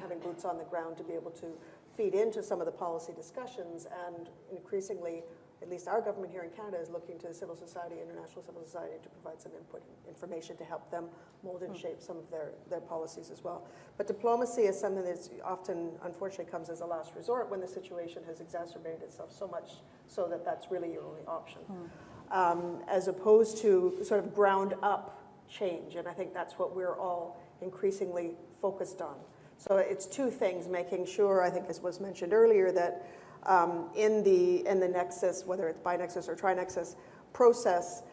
having boots on the ground to be able to feed into some of the policy discussions, and increasingly, at least our government here in Canada is looking to civil society, international civil society, to provide some input and information to help them mold and shape some of their policies as well. But diplomacy is something that's often, unfortunately, comes as a last resort when the situation has exacerbated itself so much so that that's really your only option, as opposed to sort of ground up change. And I think that's what we're all increasingly focused on. So it's two things, making sure, I think as was mentioned earlier, that in the nexus, whether it's binexus or trinexus process,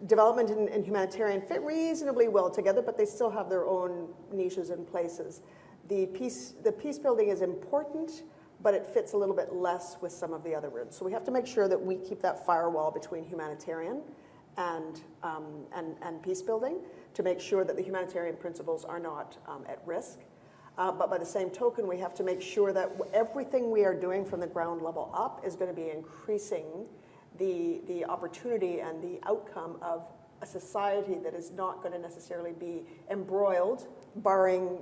development and humanitarian fit reasonably well together, but they still have their own niches and places. The peace building is important, but it fits a little bit less with some of the other roots. So we have to make sure that we keep that firewall between humanitarian and peace building to make sure that the humanitarian principles are not at risk. But by the same token, we have to make sure that everything we are doing from the ground level up is going to be increasing the opportunity and the outcome of a society that is not going to necessarily be embroiled, barring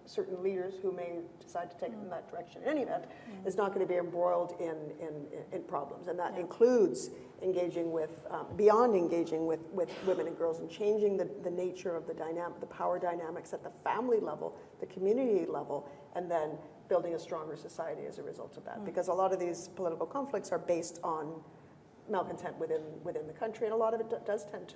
certain leaders who may decide to take it in that direction. In any event, is not going to be embroiled in problems, and that includes engaging with beyond engaging with women and girls and changing the nature of the power dynamics at the family level, the community level, and then building a stronger society as a result of that. Because a lot of these political conflicts are based on malcontent within the country, and a lot of it does tend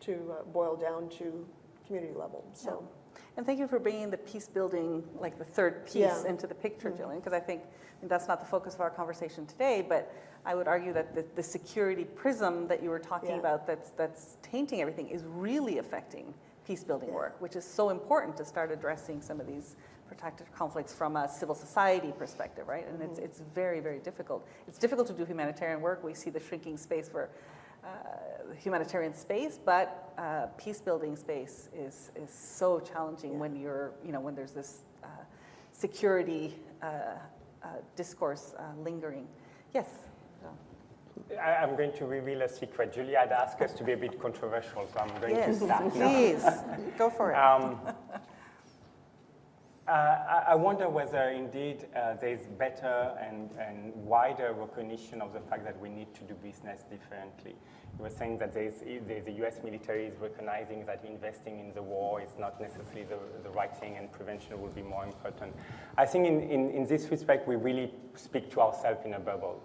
to boil down to community level. So. Yeah. And thank you for bringing the peace building, like the third piece, into the picture, Jillian, because I think that's not the focus of our conversation today, but I would argue that the security prism that you were talking about that's tainting everything is really affecting peace building work, which is so important to start addressing some of these protracted conflicts from a civil society perspective, right? And it's very, very difficult. It's difficult to do humanitarian work. We see the shrinking space for humanitarian space, but peace building space is so challenging when when there's this security discourse lingering. Yes. I'm going to reveal a secret. Julia had asked us to be a bit controversial, so I'm going to start. Please, go for it. I wonder whether indeed there's better and wider recognition of the fact that we need to do business differently. You were saying that the US military is recognizing that investing in the war is not necessarily the right thing and prevention will be more important. I think in this respect, we really speak to ourselves in a bubble.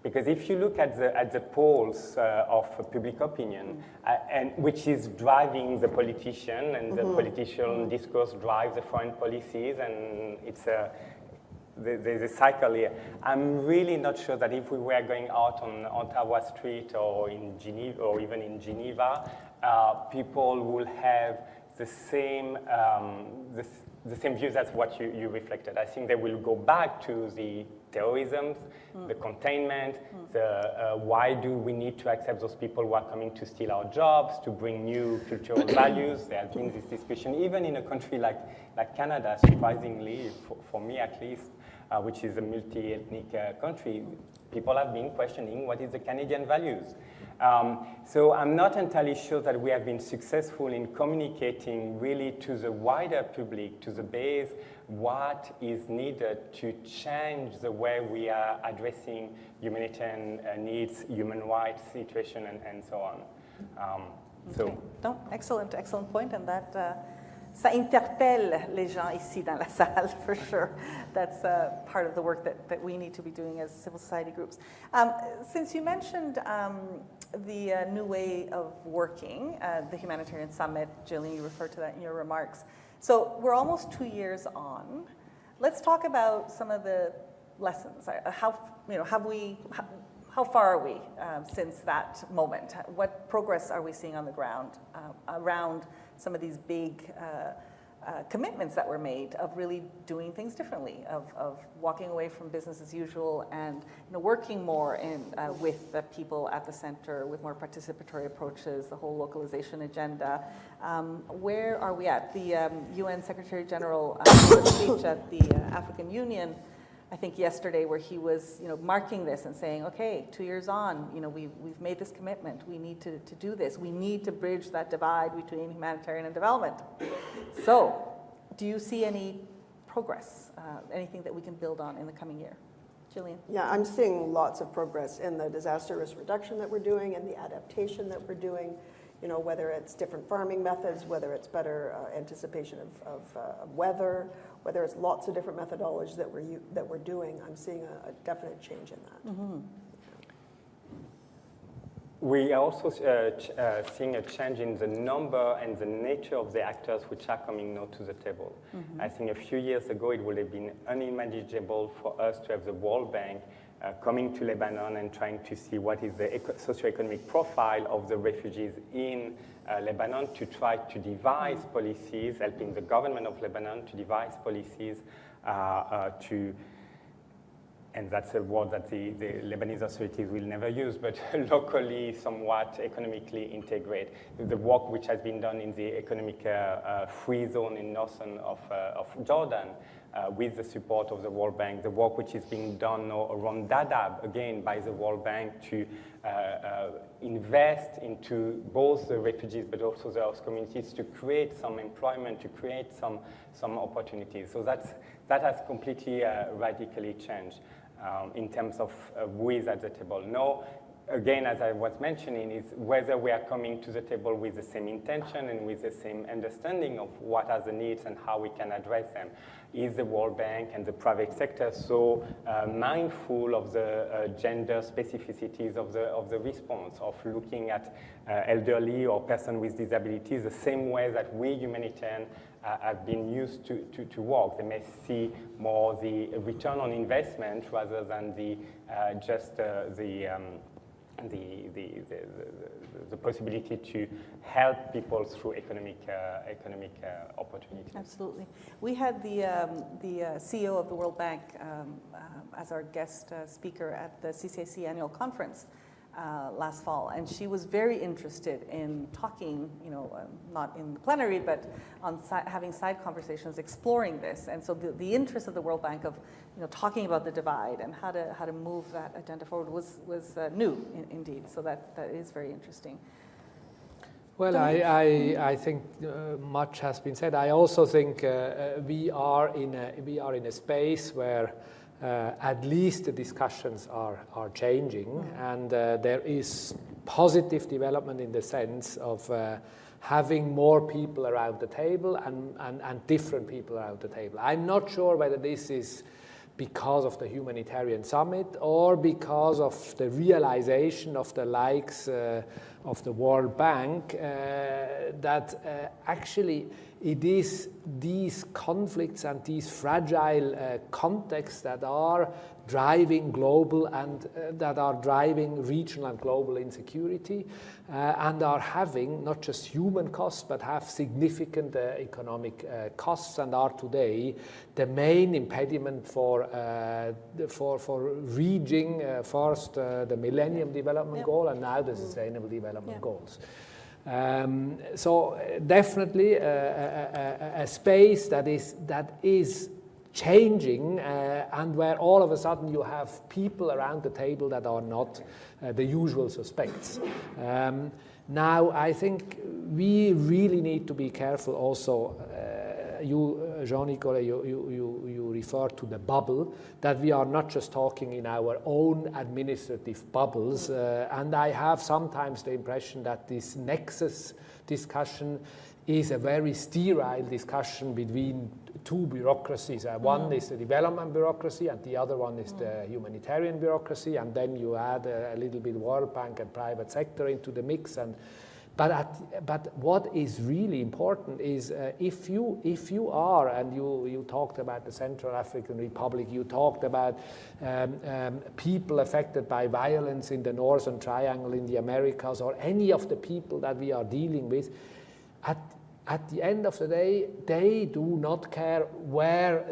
Because if you look at the polls of public opinion, and which is driving the politician, and the political discourse drives the foreign policies, and there's a cycle here. I'm really not sure that if we were going out on Ottawa Street or in Geneva, or even in Geneva, people will have the same views as what you reflected. I think they will go back to the terrorism, the containment, the why do we need to accept those people who are coming to steal our jobs, to bring new cultural values. There has been this discussion, even in a country like Canada, surprisingly, for me at least, which is a multi-ethnic country, people have been questioning what is the Canadian values. So I'm not entirely sure that we have been successful in communicating really to the wider public, to the base, what is needed to change the way we are addressing humanitarian needs, human rights situation, and so on. Okay. No, excellent point, and that ça interpelle les gens ici dans la salle, for sure. That's part of the work that we need to be doing as civil society groups. Since you mentioned the new way of working, the Humanitarian Summit, Jillian, you referred to that in your remarks. So we're almost 2 years on. Let's talk about some of the lessons. How far are we since that moment? What progress are we seeing on the ground around some of these big commitments that were made of really doing things differently, of walking away from business as usual and working more with the people at the center, with more participatory approaches, the whole localization agenda. Where are we at? The UN Secretary General speech at the African Union, I think yesterday, where he was marking this and saying, okay, 2 years on, we've made this commitment. We need to do this. We need to bridge that divide between humanitarian and development. So do you see any progress, anything that we can build on in the coming year? Jillian? Yeah, I'm seeing lots of progress in the disaster risk reduction that we're doing and the adaptation that we're doing, whether it's different farming methods, whether it's better anticipation of weather, whether it's lots of different methodologies that we're doing. I'm seeing a definite change in that. Mm-hmm. We are also seeing a change in the number and the nature of the actors which are coming now to the table. Mm-hmm. I think a few years ago it would have been unimaginable for us to have the World Bank coming to Lebanon and trying to see what is the socioeconomic profile of the refugees in Lebanon, to try to devise policies, helping the government of Lebanon to devise policies and that's a word that the Lebanese authorities will never use, but locally, somewhat economically integrate. The work which has been done in the economic free zone in northern of Jordan, with the support of the World Bank, the work which is being done now around Dadaab, again, by the World Bank to invest into both the refugees but also the host communities to create some employment, to create some opportunities. So that has completely radically changed in terms of who is at the table. Now, again, as I was mentioning, is whether we are coming to the table with the same intention and with the same understanding of what are the needs and how we can address them. Is the World Bank and the private sector so mindful of the gender specificities of the response, of looking at elderly or person with disabilities the same way that we humanitarians have been used to work? They may see more the return on investment rather than the possibility to help people through economic opportunities. Absolutely. We had the CEO of the World Bank as our guest speaker at the CCAC annual conference last fall, and she was very interested in talking, not in the plenary, but on having side conversations, exploring this. And so the interest of the World Bank of talking about the divide and how to move that agenda forward was new indeed. So that is very interesting. Well, I think much has been said. I also think we are in a space where at least the discussions are changing, and there is positive development in the sense of having more people around the table and different people around the table. I'm not sure whether this is because of the Humanitarian Summit or because of the realization of the likes of the World Bank, that actually it is these conflicts and these fragile contexts that are driving global and that are driving regional and global insecurity and are having not just human costs but have significant economic costs and are today the main impediment for reaching first the Millennium Development Goal and now the Sustainable Development Goals. So definitely a space that is changing and where all of a sudden you have people around the table that are not the usual suspects. Now, I think we really need to be careful also. You, Jean-Nicolas, you refer to the bubble, that we are not just talking in our own administrative bubbles. And I have sometimes the impression that this nexus discussion is a very sterile discussion between two bureaucracies. One is the development bureaucracy and the other one is the humanitarian bureaucracy, and then you add a little bit World Bank and private sector into the mix. But what is really important is if you are, and you talked about the Central African Republic, you talked about people affected by violence in the Northern Triangle in the Americas, or any of the people that we are dealing with, at the end of the day, they do not care where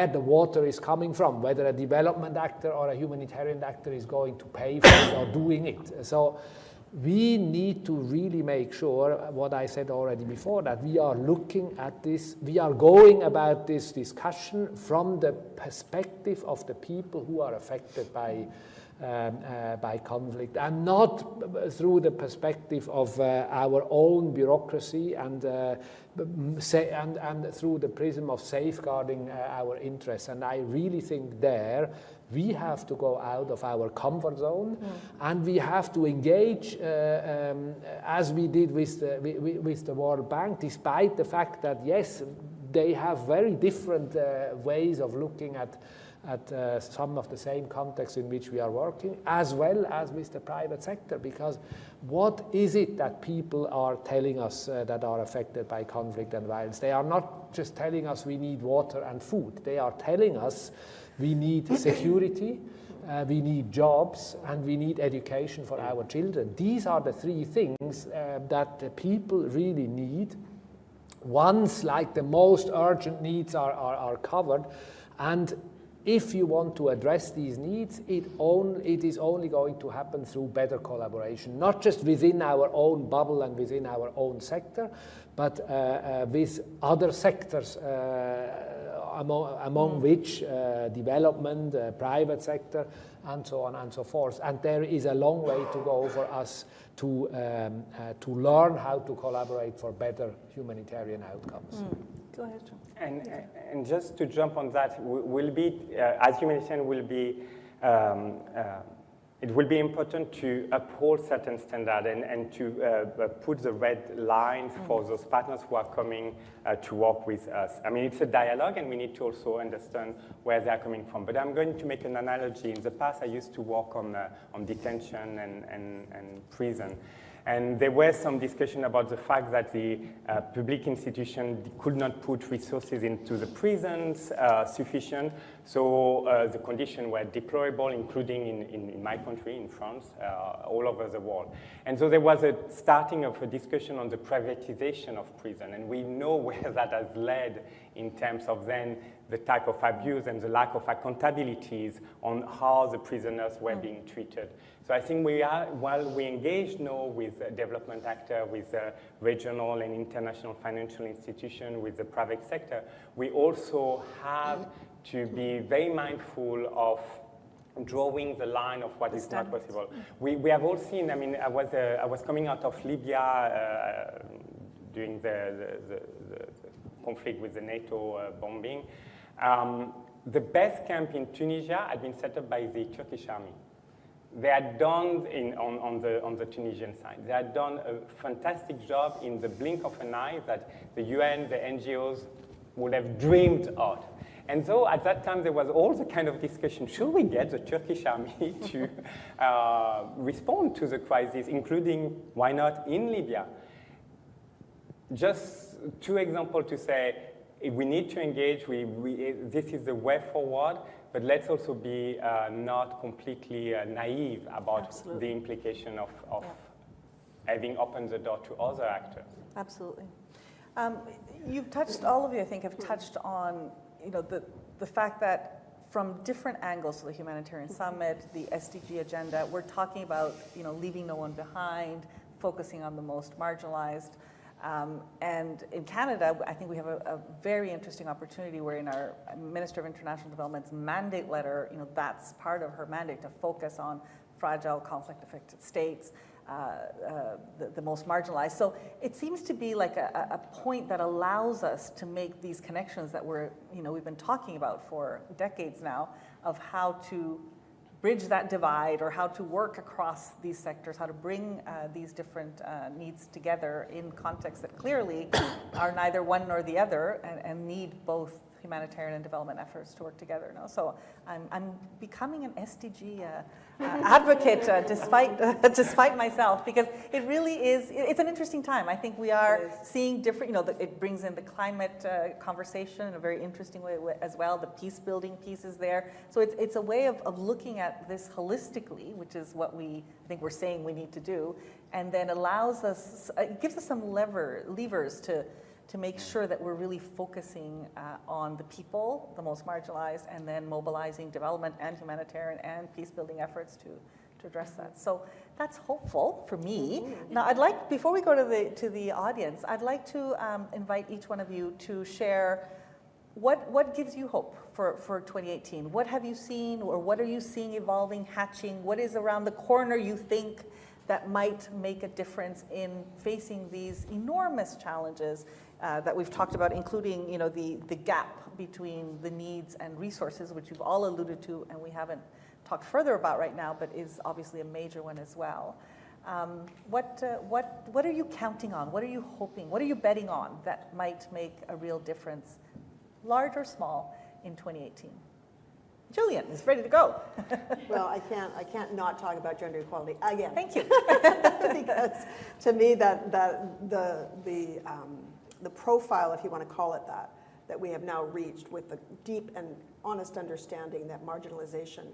the water is coming from, whether a development actor or a humanitarian actor is going to pay for it or doing it. So we need to really make sure, what I said already before, that we are looking at this, we are going about this discussion from the perspective of the people who are affected by conflict, and not through the perspective of our own bureaucracy and through the prism of safeguarding our interests. And I really think there we have to go out of our comfort zone, and we have to engage as we did with the World Bank, despite the fact that yes, they have very different ways of looking at some of the same contexts in which we are working, as well as with the private sector. Because what is it that people are telling us that are affected by conflict and violence? They are not just telling us we need water and food. They are telling us we need security, we need jobs, and we need education for our children. These are the three things that the people really need. Once, like, the most urgent needs are covered, and if you want to address these needs, it is only going to happen through better collaboration, not just within our own bubble and within our own sector, but with other sectors, among which development, private sector, and so on and so forth. And there is a long way to go for us to learn how to collaborate for better humanitarian outcomes. Go ahead, John. And just to jump on that, as humanitarian, it will be important to uphold certain standards and to put the red lines for those partners who are coming to work with us. I mean, it's a dialogue, and we need to also understand where they are coming from. But I'm going to make an analogy. In the past, I used to work on detention and prison. And there was some discussion about the fact that the public institution could not put resources into the prisons sufficient. So the conditions were deplorable, including in my country, in France, all over the world. And so there was a starting of a discussion on the privatization of prison. And we know where that has led in terms of then the type of abuse and the lack of accountabilities on how the prisoners were being treated. So I think while we engage now with development actors, with regional and international financial institutions, with the private sector, we also have to be very mindful of drawing the line of what is not possible. We have all seen, I mean, I was coming out of Libya during the conflict with the NATO bombing. The base camp in Tunisia had been set up by the Turkish army. They had done, on the Tunisian side, they had done a fantastic job in the blink of an eye that the UN, the NGOs would have dreamed of. And so at that time, there was all the kind of discussion, should we get the Turkish army to respond to the crisis, including, why not, in Libya? Just two examples to say, if we need to engage, this is the way forward, but let's also be not completely naive about Absolutely. the implication of having opened the door to other actors. Absolutely. You've touched, all of you, I think, have touched on, the fact that from different angles, so the Humanitarian Summit, the SDG agenda, we're talking about, leaving no one behind, focusing on the most marginalized. And in Canada, I think we have a very interesting opportunity where in our Minister of International Development's mandate letter, that's part of her mandate to focus on fragile, conflict-affected states, the most marginalized. So it seems to be like a point that allows us to make these connections that we've been talking about for decades now of how to bridge that divide or how to work across these sectors, how to bring these different needs together in contexts that clearly are neither one nor the other and need both humanitarian and development efforts to work together. No? So I'm becoming an SDG advocate despite myself, because it really is, it's an interesting time. I think we are seeing different, it brings in the climate conversation in a very interesting way as well. The peace building piece is there. So it's a way of looking at this holistically, which is what I think we're saying we need to do, and then allows us, it gives us some levers to make sure that we're really focusing on the people, the most marginalized, and then mobilizing development and humanitarian and peace-building efforts to address that. So that's hopeful for me. Now, I'd like, before we go to the audience, I'd like to invite each one of you to share what gives you hope for 2018? What have you seen, or what are you seeing evolving, hatching? What is around the corner you think that might make a difference in facing these enormous challenges that we've talked about, including the gap between the needs and resources, which you've all alluded to and we haven't talked further about right now, but is obviously a major one as well. What are you counting on? What are you hoping? What are you betting on that might make a real difference, large or small, in 2018? Julian is ready to go. Well, I can't not talk about gender equality again. Thank you. Because to me, that the profile, if you want to call it that we have now reached with the deep and honest understanding that marginalization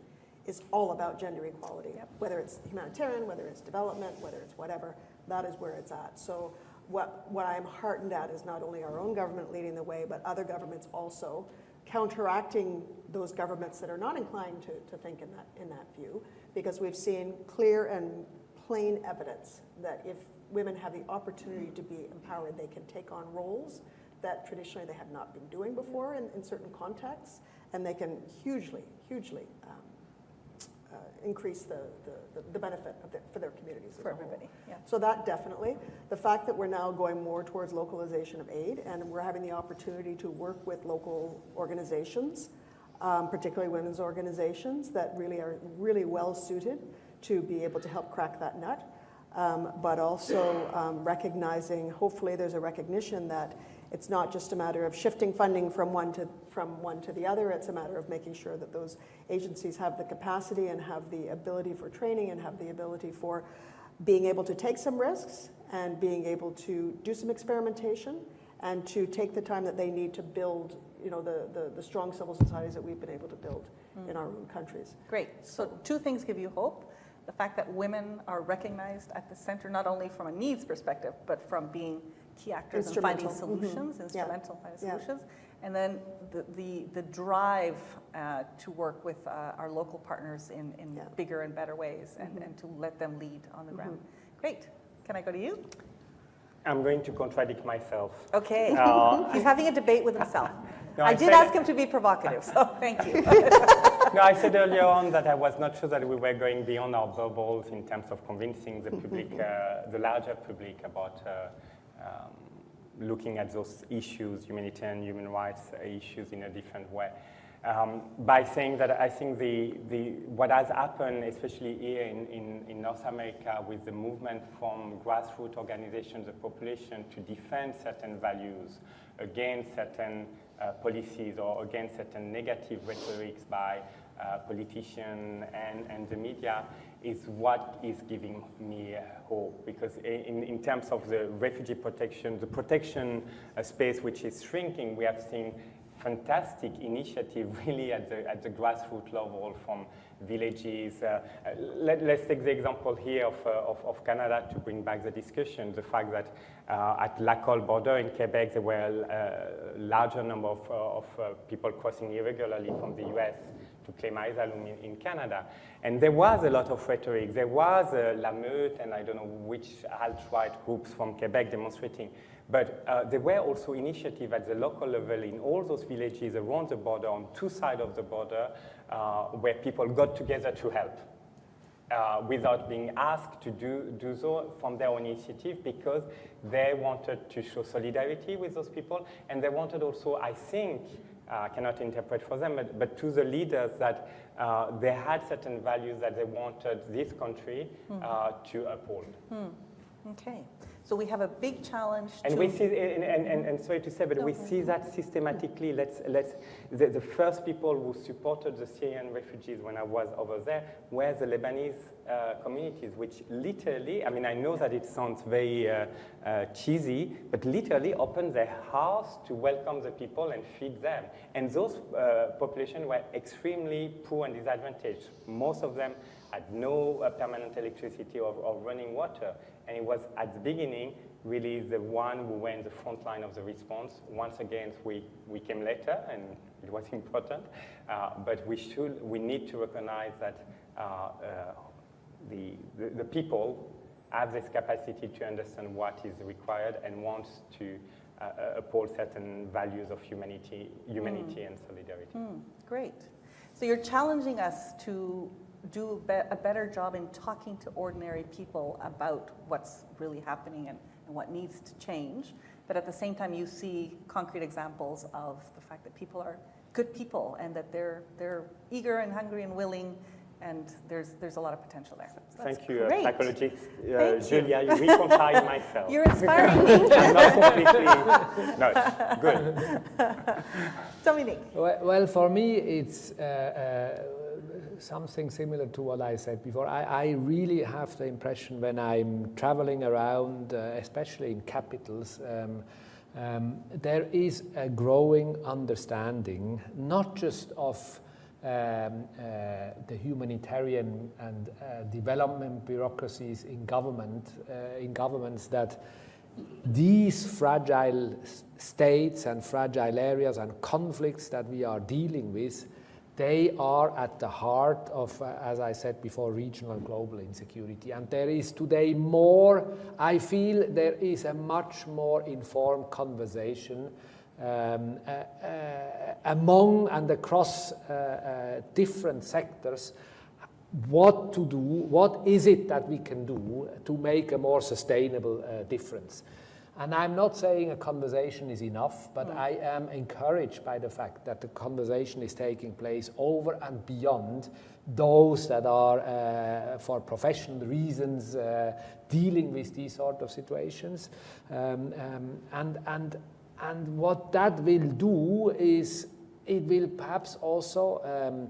is all about gender equality. Yep. Whether it's humanitarian, whether it's development, whether it's whatever, that is where it's at. So what I'm heartened at is not only our own government leading the way, but other governments also counteracting those governments that are not inclined to think in that view, because we've seen clear and plain evidence that if women have the opportunity to be empowered, they can take on roles that traditionally they have not been doing before in certain contexts, and they can hugely increase the benefit for their communities as For a whole. everybody, yeah. So that definitely. The fact that we're now going more towards localization of aid, and we're having the opportunity to work with local organizations, particularly women's organizations that really are really well suited to be able to help crack that nut. But also recognizing, hopefully there's a recognition that it's not just a matter of shifting funding from one to the other. It's a matter of making sure that those agencies have the capacity and have the ability for training and have the ability for being able to take some risks and being able to do some experimentation and to take the time that they need to build, the strong civil societies that we've been able to build in our own countries. Great. So two things give you hope. The fact that women are recognized at the center, not only from a needs perspective, but from being key actors in finding solutions, instrumental in finding solutions. And then the drive to work with our local partners in bigger and better ways and to let them lead on the ground. Great. Can I go to you? I'm going to contradict myself. Okay. He's having a debate with himself. No, I did ask him to be provocative, so thank you. No, I said earlier on that I was not sure that we were going beyond our bubbles in terms of convincing the public, the larger public, about looking at those issues, humanitarian, human rights issues, in a different way. By saying that I think what has happened, especially here in North America, with the movement from grassroots organizations, the population, to defend certain values against certain policies or against certain negative rhetorics by politicians and the media is what is giving me hope. Because in terms of the refugee protection, the protection space which is shrinking, we have seen fantastic initiative really at the grassroots level from villages. Let's take the example here of Canada to bring back the discussion. The fact that at Lacolle border in Quebec, there were a larger number of people crossing irregularly from the US to claim asylum in Canada. And there was a lot of rhetoric. There was La Meute and I don't know which alt-right groups from Quebec demonstrating. But there were also initiatives at the local level in all those villages around the border, on two sides of the border, where people got together to help without being asked to do so from their own initiative, because they wanted to show solidarity with those people, and they wanted also, I think, I cannot interpret for them, but to the leaders that they had certain values that they wanted this country to uphold. Okay. So we have a big challenge. And we see, and sorry to say, but we see that systematically. The first people who supported the Syrian refugees when I was over there were the Lebanese communities, which literally, I mean, I know that it sounds very cheesy, but literally opened their house to welcome the people and feed them. And those populations were extremely poor and disadvantaged. Most of them had no permanent electricity or running water. And it was, at the beginning, really the one who were in the front line of the response. Once again, we came later, and it was important. But we need to recognize that the people have this capacity to understand what is required and wants to uphold certain values of humanity and solidarity. Great. So you're challenging us to do a better job in talking to ordinary people about what's really happening and what needs to change. But at the same time, you see concrete examples of the fact that people are good people and that they're eager and hungry and willing, and there's a lot of potential there. So thank you, great. Psychologist Thank Julia. You reconcile myself. You're inspiring me. I'm not completely. No, it's good. Dominique. Well, for me, it's something similar to what I said before. I really have the impression when I'm traveling around, especially in capitals, there is a growing understanding, not just of the humanitarian and development bureaucracies in governments, that these fragile states and fragile areas and conflicts that we are dealing with, they are at the heart of, as I said before, regional and global insecurity. And there is today more, I feel there is a much more informed conversation among and across different sectors, what to do, what is it that we can do to make a more sustainable difference. And I'm not saying a conversation is enough, but I am encouraged by the fact that the conversation is taking place over and beyond those that are, for professional reasons, dealing with these sort of situations. And what that will do is it will perhaps also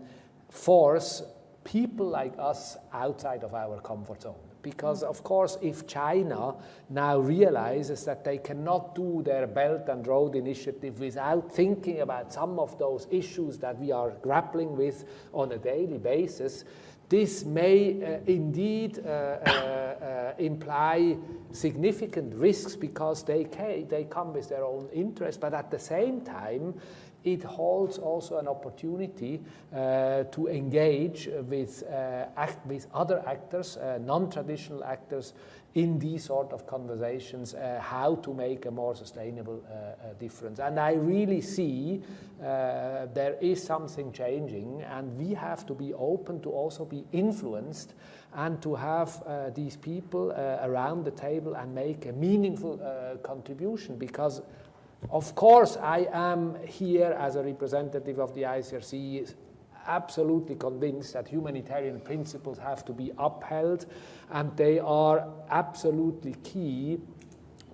force people like us outside of our comfort zone. Because, of course, if China now realizes that they cannot do their Belt and Road Initiative without thinking about some of those issues that we are grappling with on a daily basis, this may indeed imply significant risks, because they come with their own interests. But at the same time, it holds also an opportunity to engage with other actors, non-traditional actors, in these sort of conversations, how to make a more sustainable difference. And I really see there is something changing, and we have to be open to also be influenced and to have these people around the table and make a meaningful contribution. Because of course, I am here as a representative of the ICRC absolutely convinced that humanitarian principles have to be upheld, and they are absolutely key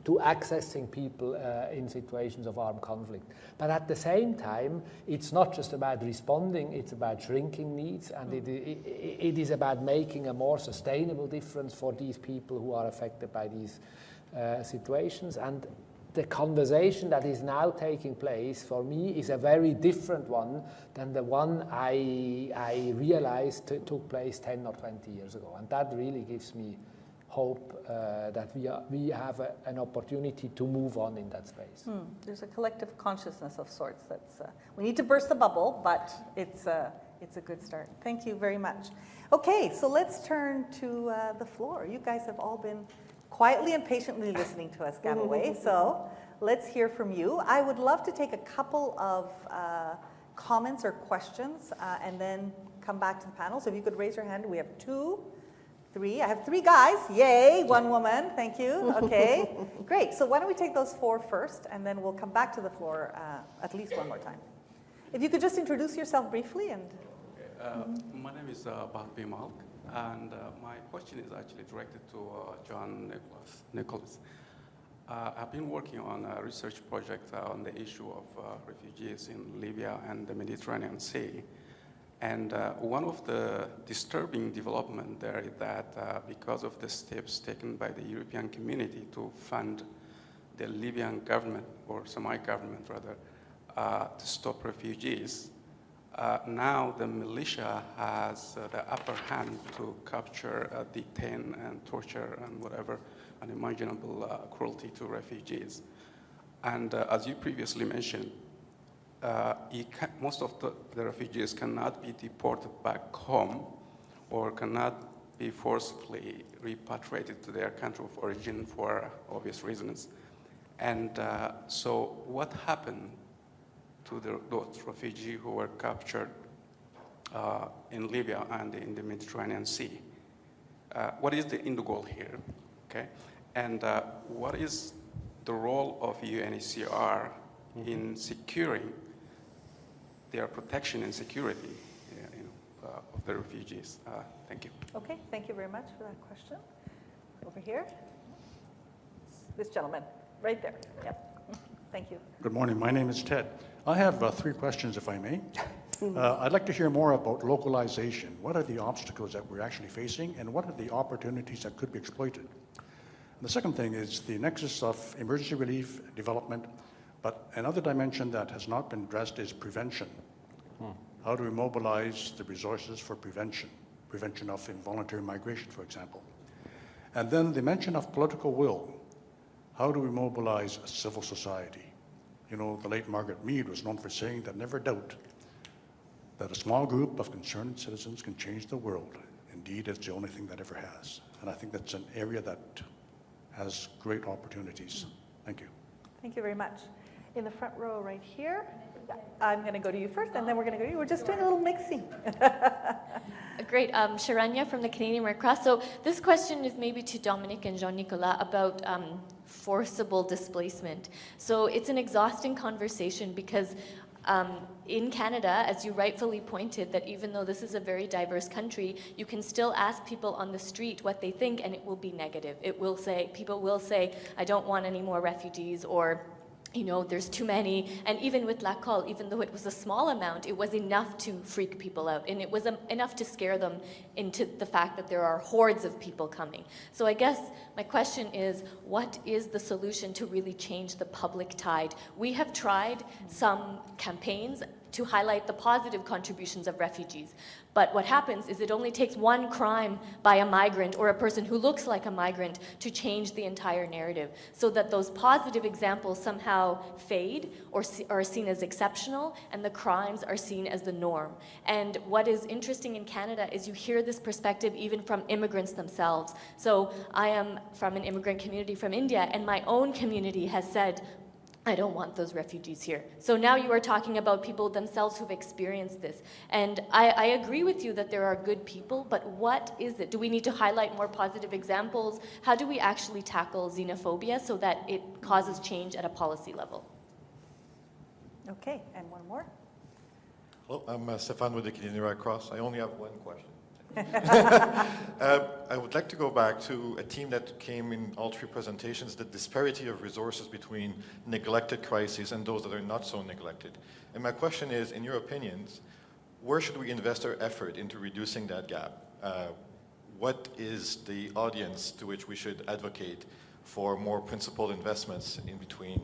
to accessing people in situations of armed conflict. But at the same time, it's not just about responding, it's about shrinking needs, and it is about making a more sustainable difference for these people who are affected by these situations. And the conversation that is now taking place for me is a very different one than the one I realized took place 10 or 20 years ago. And that really gives me hope that we have an opportunity to move on in that space. There's a collective consciousness of sorts that's, we need to burst the bubble, but it's a good start. Thank you very much. Okay, so let's turn to the floor. You guys have all been quietly and patiently listening to us gab away, so let's hear from you. I would love to take a couple of comments or questions and then come back to the panel. So if you could raise your hand. We have 2, 3. I have 3 guys. Yay, 1 woman. Thank you. Okay, great. So why don't we take those 4 first, and then we'll come back to the floor at least 1 more time. If you could just introduce yourself briefly. And my name is Bahbi Malk, and my question is actually directed to John Nicholas. I've been working on a research project on the issue of refugees in Libya and the Mediterranean Sea. And one of the disturbing developments there is that because of the steps taken by the European community to fund the Libyan government, or semi-government rather, to stop refugees, now the militia has the upper hand to capture, detain, and torture, and whatever unimaginable cruelty to refugees. And as you previously mentioned, most of the refugees cannot be deported back home or cannot be forcibly repatriated to their country of origin for obvious reasons. And so what happened to those refugees who were captured in Libya and in the Mediterranean Sea? What is the end goal here? Okay, and what is the role of UNHCR in securing their protection and security of the refugees? Thank you. okay, thank you very much for that question. Over here. This gentleman, right there. Yep. Thank you. Good morning. My name is Ted. I have 3 questions, if I may. I'd like to hear more about localization. What are the obstacles that we're actually facing, and what are the opportunities that could be exploited? And the second thing is the nexus of emergency relief, development, but another dimension that has not been addressed is prevention. How do we mobilize the resources for prevention of involuntary migration, for example? And then the mention of political will. How do we mobilize civil society? You know, the late Margaret Mead was known for saying that never doubt that a small group of concerned citizens can change the world. Indeed, it's the only thing that ever has. And I think that's an area that has great opportunities. Thank you. Thank you very much. In the front row right here. I'm going to go to you first, and then we're going to go to you. We're just doing a little mixing. Great. Sharanya from the Canadian Red Cross. So this question is maybe to Dominic and Jean-Nicolas about forcible displacement. So it's an exhausting conversation because in Canada, as you rightfully pointed, that even though this is a very diverse country, you can still ask people on the street what they think, and it will be negative. People will say, I don't want any more refugees, or there's too many. And even with Lacolle, even though it was a small amount, it was enough to freak people out. And it was enough to scare them into the fact that there are hordes of people coming. So I guess my question is, what is the solution to really change the public tide? We have tried some campaigns to highlight the positive contributions of refugees. But what happens is it only takes one crime by a migrant or a person who looks like a migrant to change the entire narrative, so that those positive examples somehow fade or are seen as exceptional, and the crimes are seen as the norm. And what is interesting in Canada is you hear this perspective even from immigrants themselves. So I am from an immigrant community from India, and my own community has said, I don't want those refugees here. So now you are talking about people themselves who've experienced this. And I agree with you that there are good people, but what is it? Do we need to highlight more positive examples? How do we actually tackle xenophobia so that it causes change at a policy level? Okay, and one more. Hello, I'm Stefan with the Canadian Red Cross. I only have one question. I would like to go back to a theme that came in all three presentations, the disparity of resources between neglected crises and those that are not so neglected. And my question is, in your opinions, where should we invest our effort into reducing that gap? What is the audience to which we should advocate for more principled investments in between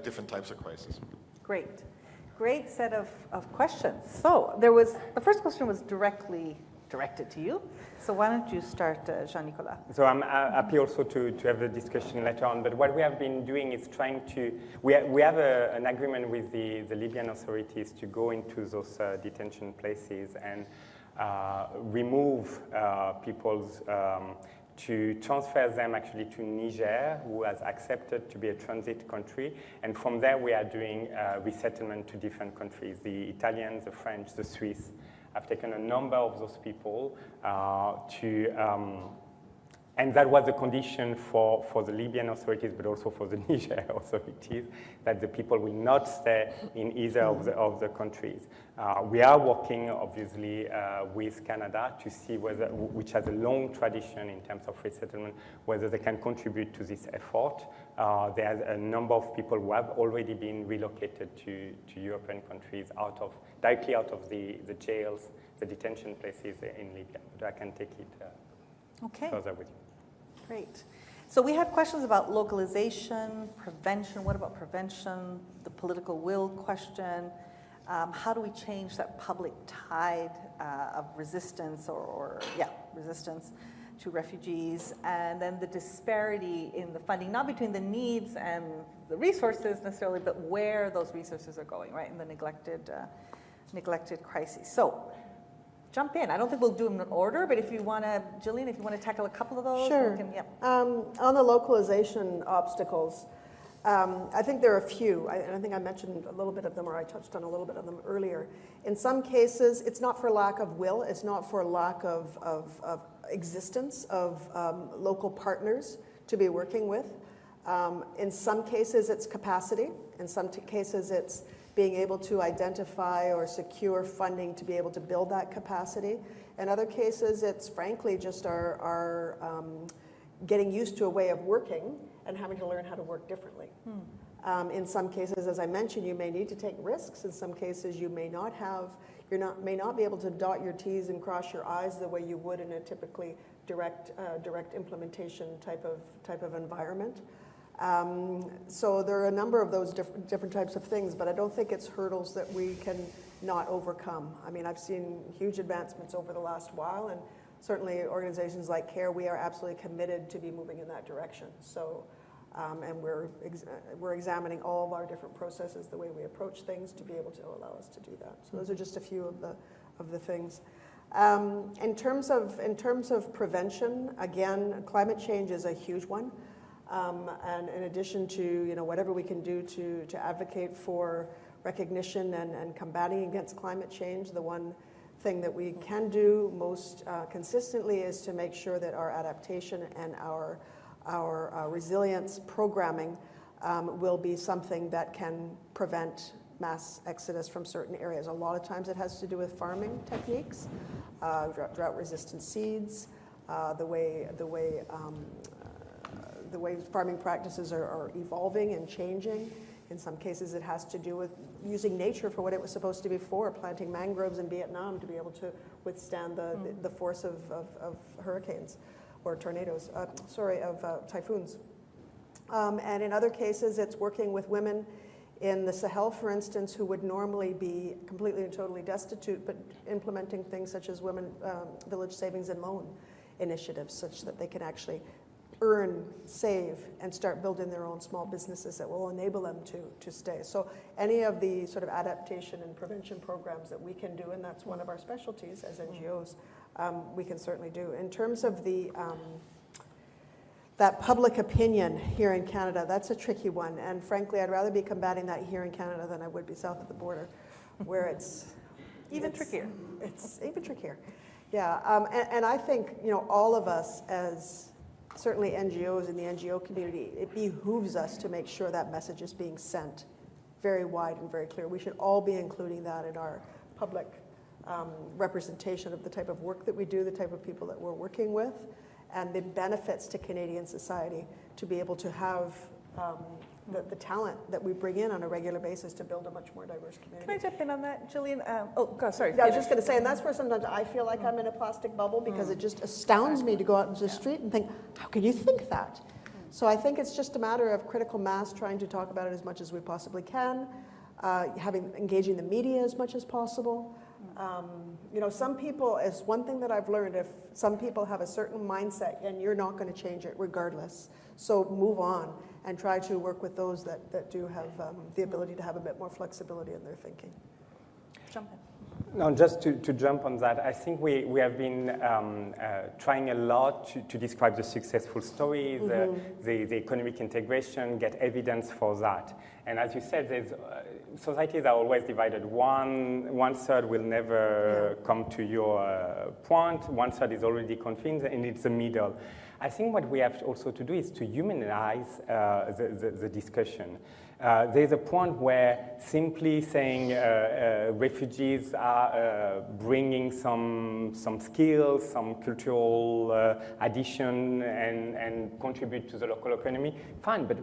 different types of crises? Great. Great set of questions. So the first question was directly directed to you. So why don't you start, Jean-Nicolas? So I'm happy also to have the discussion later on, but what we have been doing is trying to, we have an agreement with the Libyan authorities to go into those detention places and remove people's, to transfer them actually to Niger, who has accepted to be a transit country. And from there, we are doing resettlement to different countries. The Italians, the French, the Swiss have taken a number of those people and that was the condition for the Libyan authorities, but also for the Niger authorities, that the people will not stay in either of the countries. We are working, obviously, with Canada to see whether, which has a long tradition in terms of resettlement, whether they can contribute to this effort. There's a number of people who have already been relocated to European countries directly out of the jails, the detention places in Libya. But I can take it further with you. Great. So we had questions about localization, prevention. What about prevention? The political will question. How do we change that public tide of resistance resistance to refugees? And then the disparity in the funding, not between the needs and the resources necessarily, but where those resources are going, right, in the neglected crises. So jump in. I don't think we'll do them in order, but if you want to, Jillian, if you want to tackle a couple of those. Sure. On the localization obstacles, I think there are a few, and I think I mentioned a little bit of them, or I touched on a little bit of them earlier. In some cases, it's not for lack of will, it's not for lack of existence of local partners to be working with. In some cases, it's capacity. In some cases, it's being able to identify or secure funding to be able to build that capacity. In other cases, it's frankly just our getting used to a way of working and having to learn how to work differently. In some cases, as I mentioned, you may need to take risks. In some cases, you may not may not be able to dot your T's and cross your I's the way you would in a typically direct implementation type of environment. So there are a number of those different types of things, but I don't think it's hurdles that we can not overcome. I mean, I've seen huge advancements over the last while, and certainly organizations like CARE, we are absolutely committed to be moving in that direction. So, and we're examining all of our different processes, the way we approach things, to be able to allow us to do that. So those are just a few of the things. In terms of prevention, again, climate change is a huge one. And in addition to whatever we can do to advocate for recognition and combating against climate change, the one thing that we can do most consistently is to make sure that our adaptation and our resilience programming will be something that can prevent mass exodus from certain areas. A lot of times it has to do with farming techniques, drought-resistant seeds, the way farming practices are evolving and changing. In some cases, it has to do with using nature for what it was supposed to be for, planting mangroves in Vietnam to be able to withstand the force of hurricanes or tornadoes, typhoons. And in other cases, it's working with women in the Sahel, for instance, who would normally be completely and totally destitute, but implementing things such as women village savings and loan initiatives, such that they can actually earn, save, and start building their own small businesses that will enable them to stay. So any of the sort of adaptation and prevention programs that we can do, and that's one of our specialties as NGOs, we can certainly do. In terms of that public opinion here in Canada, that's a tricky one. And frankly, I'd rather be combating that here in Canada than I would be south of the border, where it's trickier. It's even trickier. Yeah, and I think all of us as certainly NGOs in the NGO community, it behooves us to make sure that message is being sent very wide and very clear. We should all be including that in our public representation of the type of work that we do, the type of people that we're working with, and the benefits to Canadian society to be able to have the talent that we bring in on a regular basis to build a much more diverse community. Can I jump in on that, Gillian? Sorry. Yeah, I was just going to say, and that's where sometimes I feel like I'm in a plastic bubble, because it just astounds me to go out into the street and think, how can you think that? So I think it's just a matter of critical mass, trying to talk about it as much as we possibly can, engaging the media as much as possible. You know, some people, is one thing that I've learned, if some people have a certain mindset and you're not going to change it regardless. So move on and try to work with those that do have the ability to have a bit more flexibility in their thinking. Jump in. No, just to jump on that, I think we have been trying a lot to describe the successful stories, the economic integration, get evidence for that. And as you said, societies are always divided. One third will never come to your point, one third is already convinced, and it's the middle. I think what we have also to do is to humanize the discussion. There's a point where simply saying refugees are bringing some skills, some cultural addition and contribute to the local economy, fine, but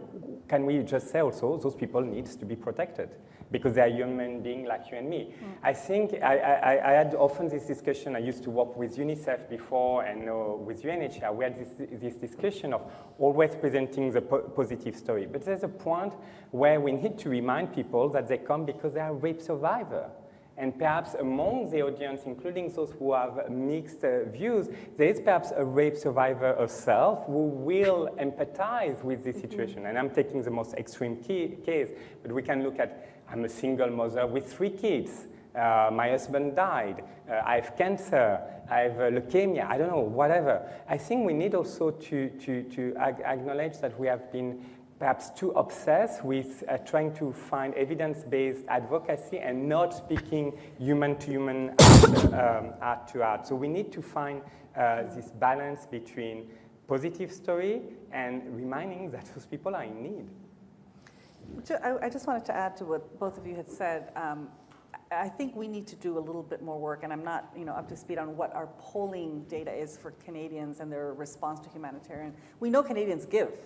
can we just say also those people need to be protected because they are human beings like you and me? I think I had often this discussion. I used to work with UNICEF before and with UNHCR. We had this discussion of always presenting the positive story. But there's a point where we need to remind people that they come because they are rape survivors. And perhaps among the audience, including those who have mixed views, there is perhaps a rape survivor herself who will empathize with this situation. And I'm taking the most extreme case, but we can look at, I'm a single mother with 3 kids. My husband died. I have cancer. I have leukemia. I don't know, whatever. I think we need also to acknowledge that we have been perhaps too obsessed with trying to find evidence-based advocacy and not speaking human-to-human, heart-to-heart. So we need to find this balance between positive story and reminding that those people are in need. I just wanted to add to what both of you had said. I think we need to do a little bit more work, and I'm not, up to speed on what our polling data is for Canadians and their response to humanitarian. We know Canadians give.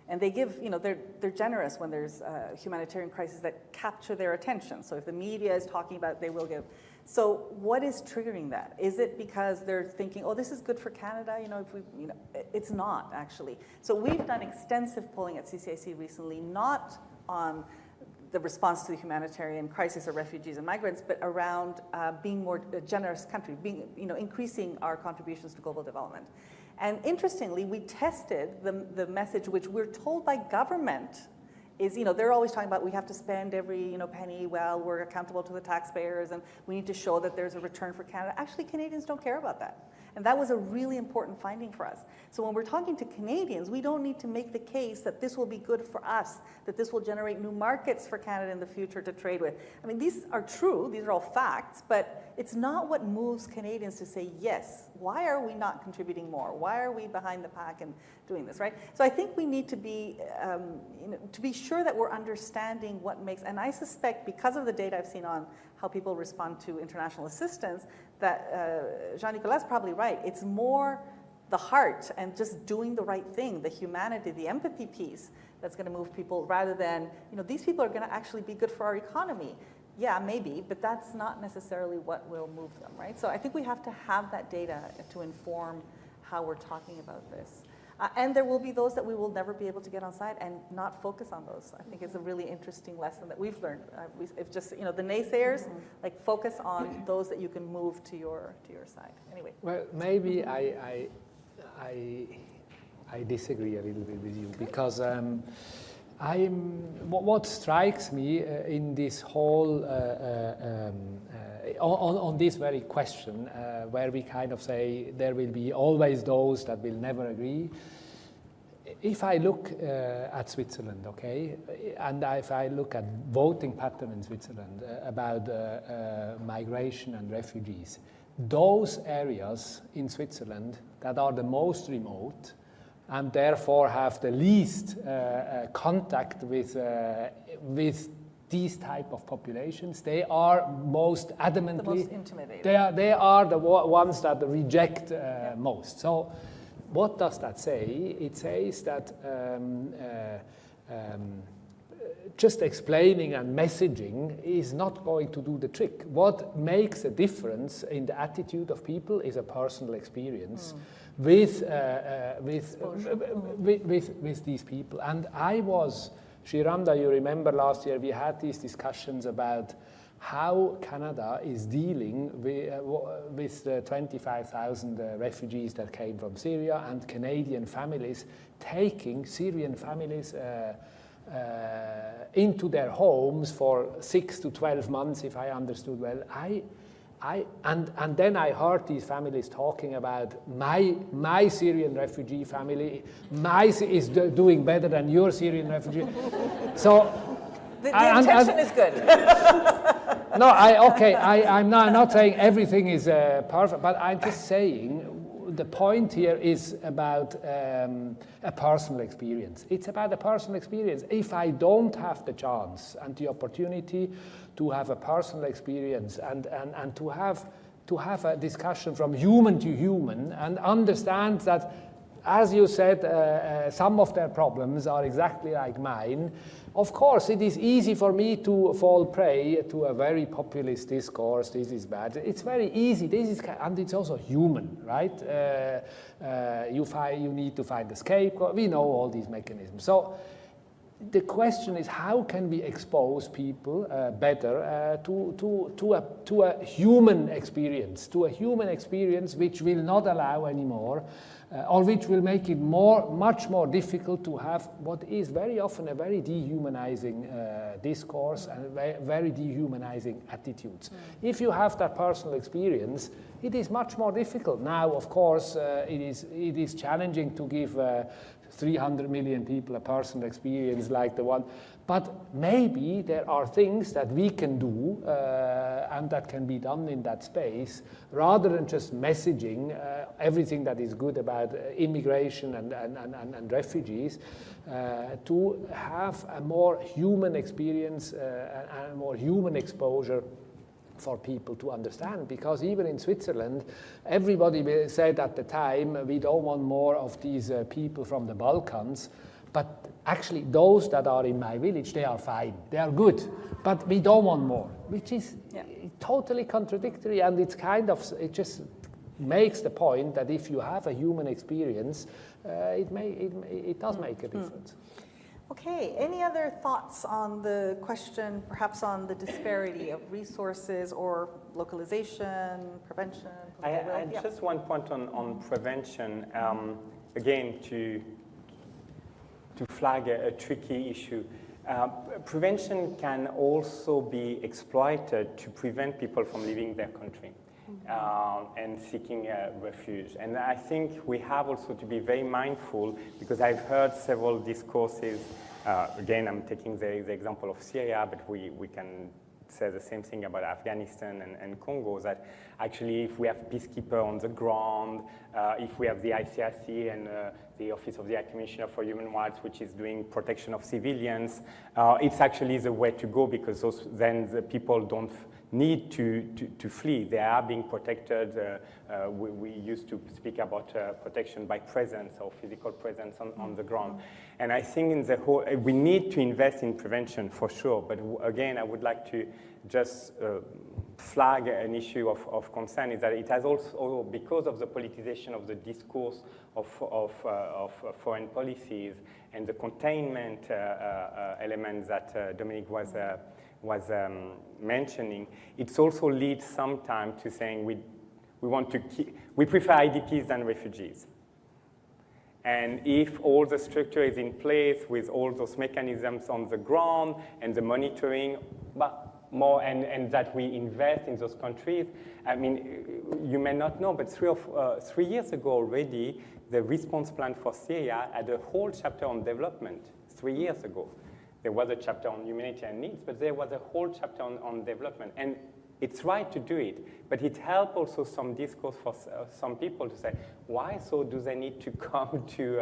And they give, they're generous when there's humanitarian crises that capture their attention. So if the media is talking about it, they will give. So what is triggering that? Is it because they're thinking, oh, this is good for Canada? It's not, actually. So we've done extensive polling at CCIC recently, not on the response to the humanitarian crisis of refugees and migrants, but around being more a generous country, increasing our contributions to global development. And interestingly, we tested the message which we're told by government is, they're always talking about we have to spend every, penny well, we're accountable to the taxpayers, and we need to show that there's a return for Canada. Actually, Canadians don't care about that. And that was a really important finding for us. So when we're talking to Canadians, we don't need to make the case that this will be good for us, that this will generate new markets for Canada in the future to trade with. I mean, these are true, these are all facts, but it's not what moves Canadians to say, yes, why are we not contributing more? Why are we behind the pack and doing this, right? So I think we need to be sure that we're understanding what makes, and I suspect because of the data I've seen on how people respond to international assistance, that Jean-Nicolas is probably right. It's more the heart and just doing the right thing, the humanity, the empathy piece that's going to move people rather than, these people are going to actually be good for our economy. Yeah, maybe, but that's not necessarily what will move them, right? So I think we have to have that data to inform how we're talking about this. And there will be those that we will never be able to get on side and not focus on those. I think it's a really interesting lesson that we've learned. If just, the naysayers, focus on those that you can move to your side. Anyway. Well, maybe I disagree a little bit with you because what strikes me in this whole on this very question where we kind of say there will be always those that will never agree. If I look at Switzerland, okay, and if I look at voting pattern in Switzerland about migration and refugees, those areas in Switzerland that are the most remote and therefore have the least contact with these type of populations, they are most adamantly, The most intimidated. they are the ones that reject most. So what does that say? It says that just explaining and messaging is not going to do the trick. What makes a difference in the attitude of people is a personal experience with these people. And I was, Shiranda, you remember last year we had these discussions about how Canada is dealing with the 25,000 refugees that came from Syria, and Canadian families taking Syrian families into their homes for 6 to 12 months, if I understood well. And then I heard these families talking about my Syrian refugee family, is doing better than your Syrian refugee. So The intention is good. no, I'm not saying everything is perfect, but I'm just saying the point here is about a personal experience. It's about a personal experience. If I don't have the chance and the opportunity to have a personal experience and to have a discussion from human to human and understand that, as you said, some of their problems are exactly like mine, of course, it is easy for me to fall prey to a very populist discourse. This is bad. It's very easy. And it's also human, right? You need to find a scapegoat. We know all these mechanisms. So the question is, how can we expose people better to a human experience, which will not allow anymore, or which will make it much more difficult to have what is very often a very dehumanizing discourse and very dehumanizing attitudes. If you have that personal experience, it is much more difficult. Now, of course, it is challenging to give 300 million people a personal experience like the one, but maybe there are things that we can do and that can be done in that space, rather than just messaging everything that is good about immigration and refugees, to have a more human experience and a more human exposure for people to understand. Because even in Switzerland, everybody said at the time, we don't want more of these people from the Balkans, but actually those that are in my village, they are fine, they are good, but we don't want more, which is totally contradictory, and it just makes the point that if you have a human experience, it does make a difference. Okay, any other thoughts on the question, perhaps on the disparity of resources or localization, prevention? Just one point on prevention, again, to flag a tricky issue. Prevention can also be exploited to prevent people from leaving their country and seeking refuge. And I think we have also to be very mindful, because I've heard several discourses, again, I'm taking the example of Syria, but we can say the same thing about Afghanistan and Congo, that actually if we have peacekeepers on the ground, if we have the ICRC and the Office of the High Commissioner for Human Rights, which is doing protection of civilians, it's actually the way to go, because then the people don't need to flee. They are being protected. We used to speak about protection by presence or physical presence on the ground. And I think in the whole, we need to invest in prevention for sure. But again, I would like to just flag an issue of concern, is that it has also, because of the politicization of the discourse of foreign policies and the containment elements that Dominic was mentioning, it also leads sometimes to saying we prefer IDPs than refugees. And if all the structure is in place with all those mechanisms on the ground and the monitoring, but more and that we invest in those countries, I mean, you may not know, but 3 years ago already, the response plan for Syria had a whole chapter on development. 3 years ago. There was a chapter on humanitarian needs, but there was a whole chapter on development. And it's right to do it, but it helped also some discourse for some people to say, why so do they need to come to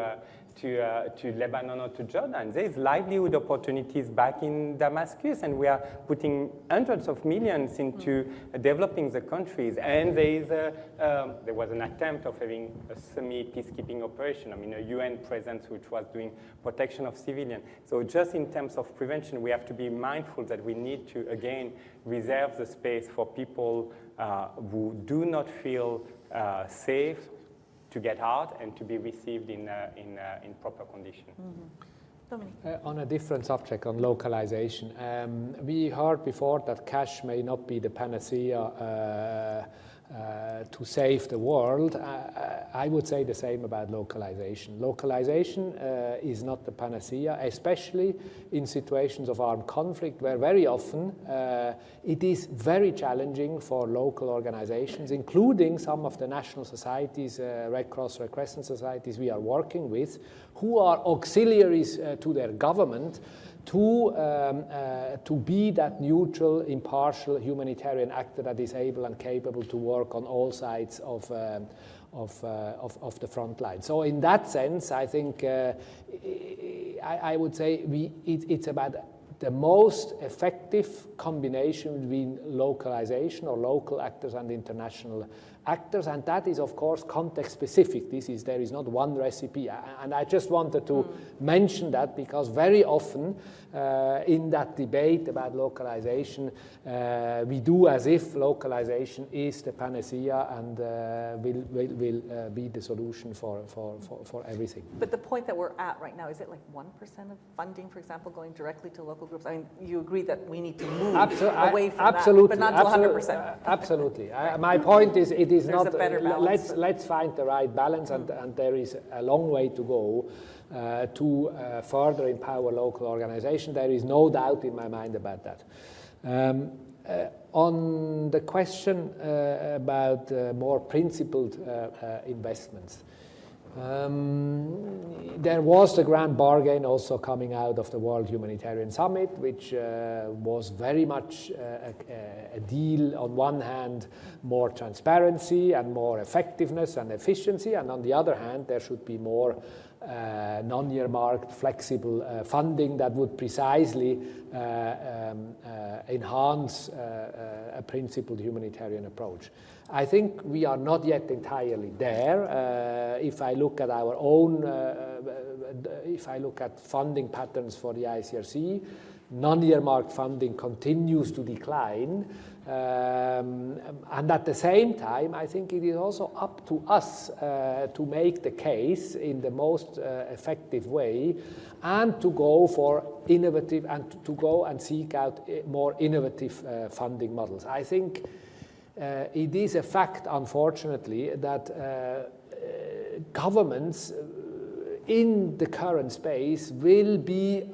to Lebanon or to Jordan. There is livelihood opportunities back in Damascus, and we are putting hundreds of millions into developing the countries. And there was an attempt of having a semi-peacekeeping operation, I mean, a UN presence which was doing protection of civilians. So just in terms of prevention, we have to be mindful that we need to, again, reserve the space for people who do not feel safe to get out and to be received in proper condition. On a different subject, on localization, we heard before that cash may not be the panacea to save the world. I would say the same about localization. Localization is not the panacea, especially in situations of armed conflict, where very often it is very challenging for local organizations, including some of the national societies, Red Cross, Red Crescent societies we are working with, who are auxiliaries to their government, to be that neutral, impartial humanitarian actor that is able and capable to work on all sides of the front line. So in that sense, I think I would say it's about the most effective combination between localization or local actors and international actors, and that is of course context specific. There is not one recipe, and I just wanted to mention that because very often in that debate about localization, we do as if localization is the panacea and will be the solution for everything. But the point that we're at right now, is it like 1% of funding, for example, going directly to local groups? I mean, you agree that we need to move away from that, but not to 100%. Absolutely. My point is, it is There's not. A better balance. Let's find the right balance, and there is a long way to go to further empower local organization. There is no doubt in my mind about that. On the question about more principled investments, there was the grand bargain also coming out of the World Humanitarian Summit, which was very much a deal, on one hand, more transparency and more effectiveness and efficiency, and on the other hand, there should be more non-earmarked, flexible funding that would precisely enhance a principled humanitarian approach. I think we are not yet entirely there. If I look at our own, if I look at funding patterns for the ICRC, non-earmarked funding continues to decline. And at the same time, I think it is also up to us to make the case in the most effective way, and to go for innovative, and to go and seek out more innovative funding models. I think it is a fact, unfortunately, that governments in the current space will be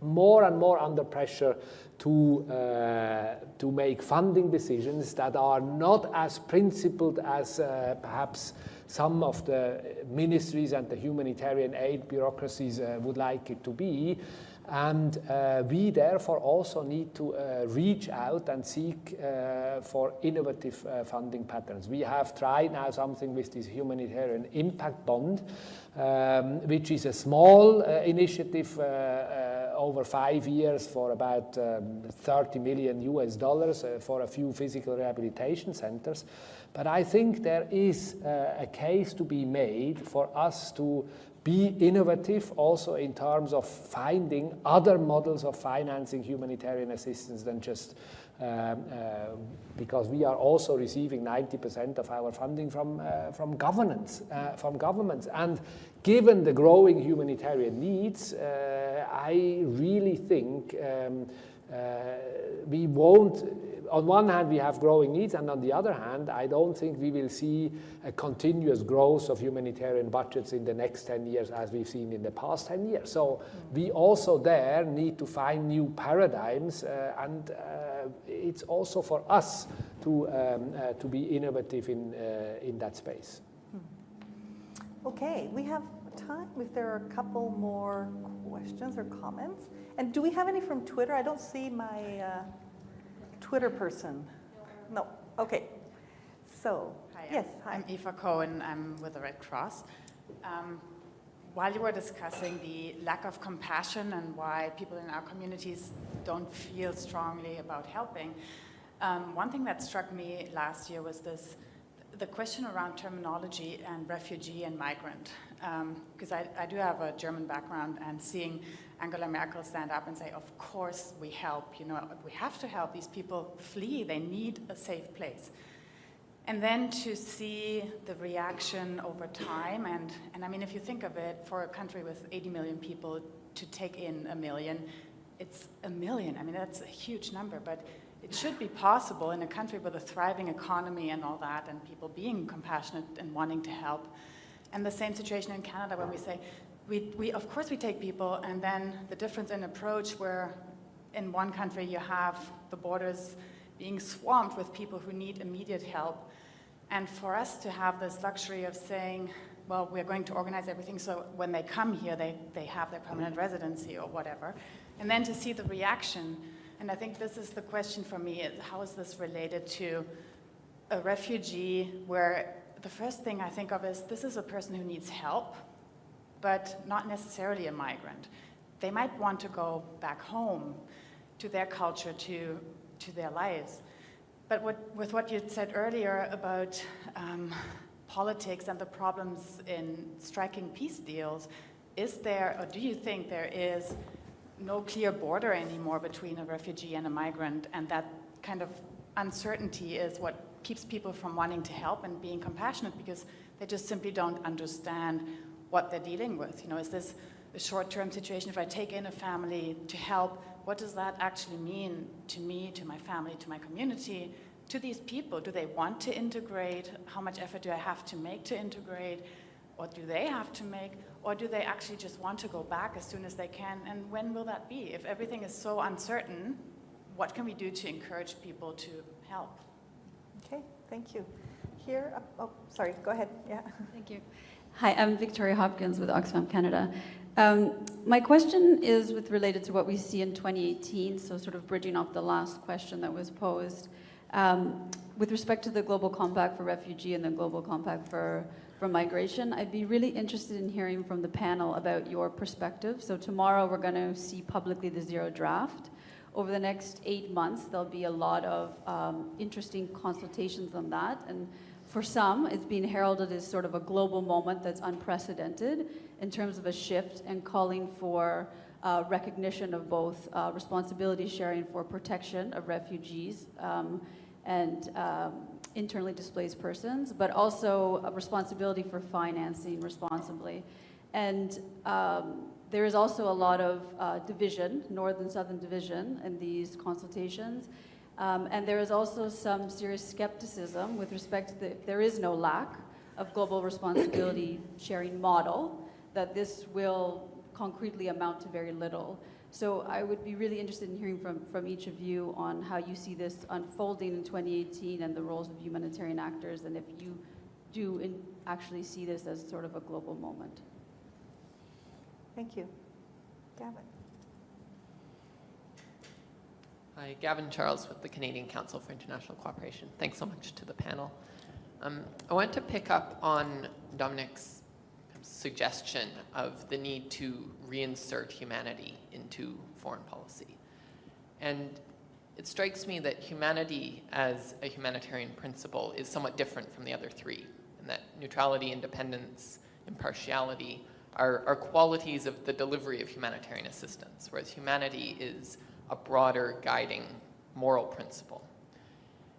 more and more under pressure to make funding decisions that are not as principled as perhaps some of the ministries and the humanitarian aid bureaucracies would like it to be. And we therefore also need to reach out and seek for innovative funding patterns. We have tried now something with this humanitarian impact bond, which is a small initiative over 5 years for about $30 million for a few physical rehabilitation centers. But I think there is a case to be made for us to be innovative also in terms of finding other models of financing humanitarian assistance than just because we are also receiving 90% of our funding from governments. And given the growing humanitarian needs, I really think we won't. On one hand, we have growing needs, and on the other hand, I don't think we will see a continuous growth of humanitarian budgets in the next 10 years as we've seen in the past 10 years. So we also there need to find new paradigms, and it's also for us to be innovative in that space. Okay, we have time if there are a couple more questions or comments. And do we have any from Twitter? I don't see my Twitter person. No. Okay. So, hi, yes. Hi. I'm Eva Cohen. I'm with the Red Cross. while you were discussing the lack of compassion and why people in our communities don't feel strongly about helping, one thing that struck me last year was the question around terminology and refugee and migrant. Because I do have a German background, and seeing Angela Merkel stand up and say, of course we help, we have to help these people flee, they need a safe place. And then to see the reaction over time, and I mean, if you think of it, for a country with 80 million people, to take in 1 million, it's 1 million. I mean, that's a huge number, but it should be possible in a country with a thriving economy and all that, and people being compassionate and wanting to help. And the same situation in Canada, when we say, we of course we take people, and then the difference in approach, where in one country you have the borders being swamped with people who need immediate help. And for us to have this luxury of saying, well, we're going to organize everything so when they come here, they have their permanent residency or whatever. And then to see the reaction, and I think this is the question for me, is how is this related to a refugee, where the first thing I think of is, this is a person who needs help, but not necessarily a migrant. They might want to go back home to their culture, to their lives. But with what you said earlier about politics and the problems in striking peace deals, is there, or do you think there is no clear border anymore between a refugee and a migrant, and that kind of uncertainty is what keeps people from wanting to help and being compassionate, because they just simply don't understand what they're dealing with? Is this a short-term situation? If I take in a family to help, what does that actually mean to me, to my family, to my community, to these people? Do they want to integrate? How much effort do I have to make to integrate? What do they have to make? Or do they actually just want to go back as soon as they can? And when will that be? If everything is so uncertain, what can we do to encourage people to help? Okay, thank you. Here, oh, sorry, go ahead. Yeah. Thank you. Hi, I'm Victoria Hopkins with Oxfam Canada. My question is related to what we see in 2018, so sort of bridging off the last question that was posed. With respect to the Global Compact for Refugee and the Global Compact for Migration, I'd be really interested in hearing from the panel about your perspective. So tomorrow we're going to see publicly the zero draft. Over the next 8 months, there'll be a lot of interesting consultations on that. And for some, it's being heralded as sort of a global moment that's unprecedented in terms of a shift and calling for recognition of both responsibility sharing for protection of refugees and internally displaced persons, but also a responsibility for financing responsibly. And there is also a lot of division, northern-southern division in these consultations. And there is also some serious skepticism with respect to there is no lack of global responsibility sharing model, that this will concretely amount to very little. So I would be really interested in hearing from each of you on how you see this unfolding in 2018 and the roles of humanitarian actors, and if you do actually see this as sort of a global moment. Thank you. Gavin. Hi, Gavin Charles with the Canadian Council for International Cooperation. Thanks so much to the panel. I want to pick up on Dominic's suggestion of the need to reinsert humanity into foreign policy. And it strikes me that humanity as a humanitarian principle is somewhat different from the other three, and that neutrality, independence, impartiality are qualities of the delivery of humanitarian assistance, whereas humanity is a broader guiding moral principle.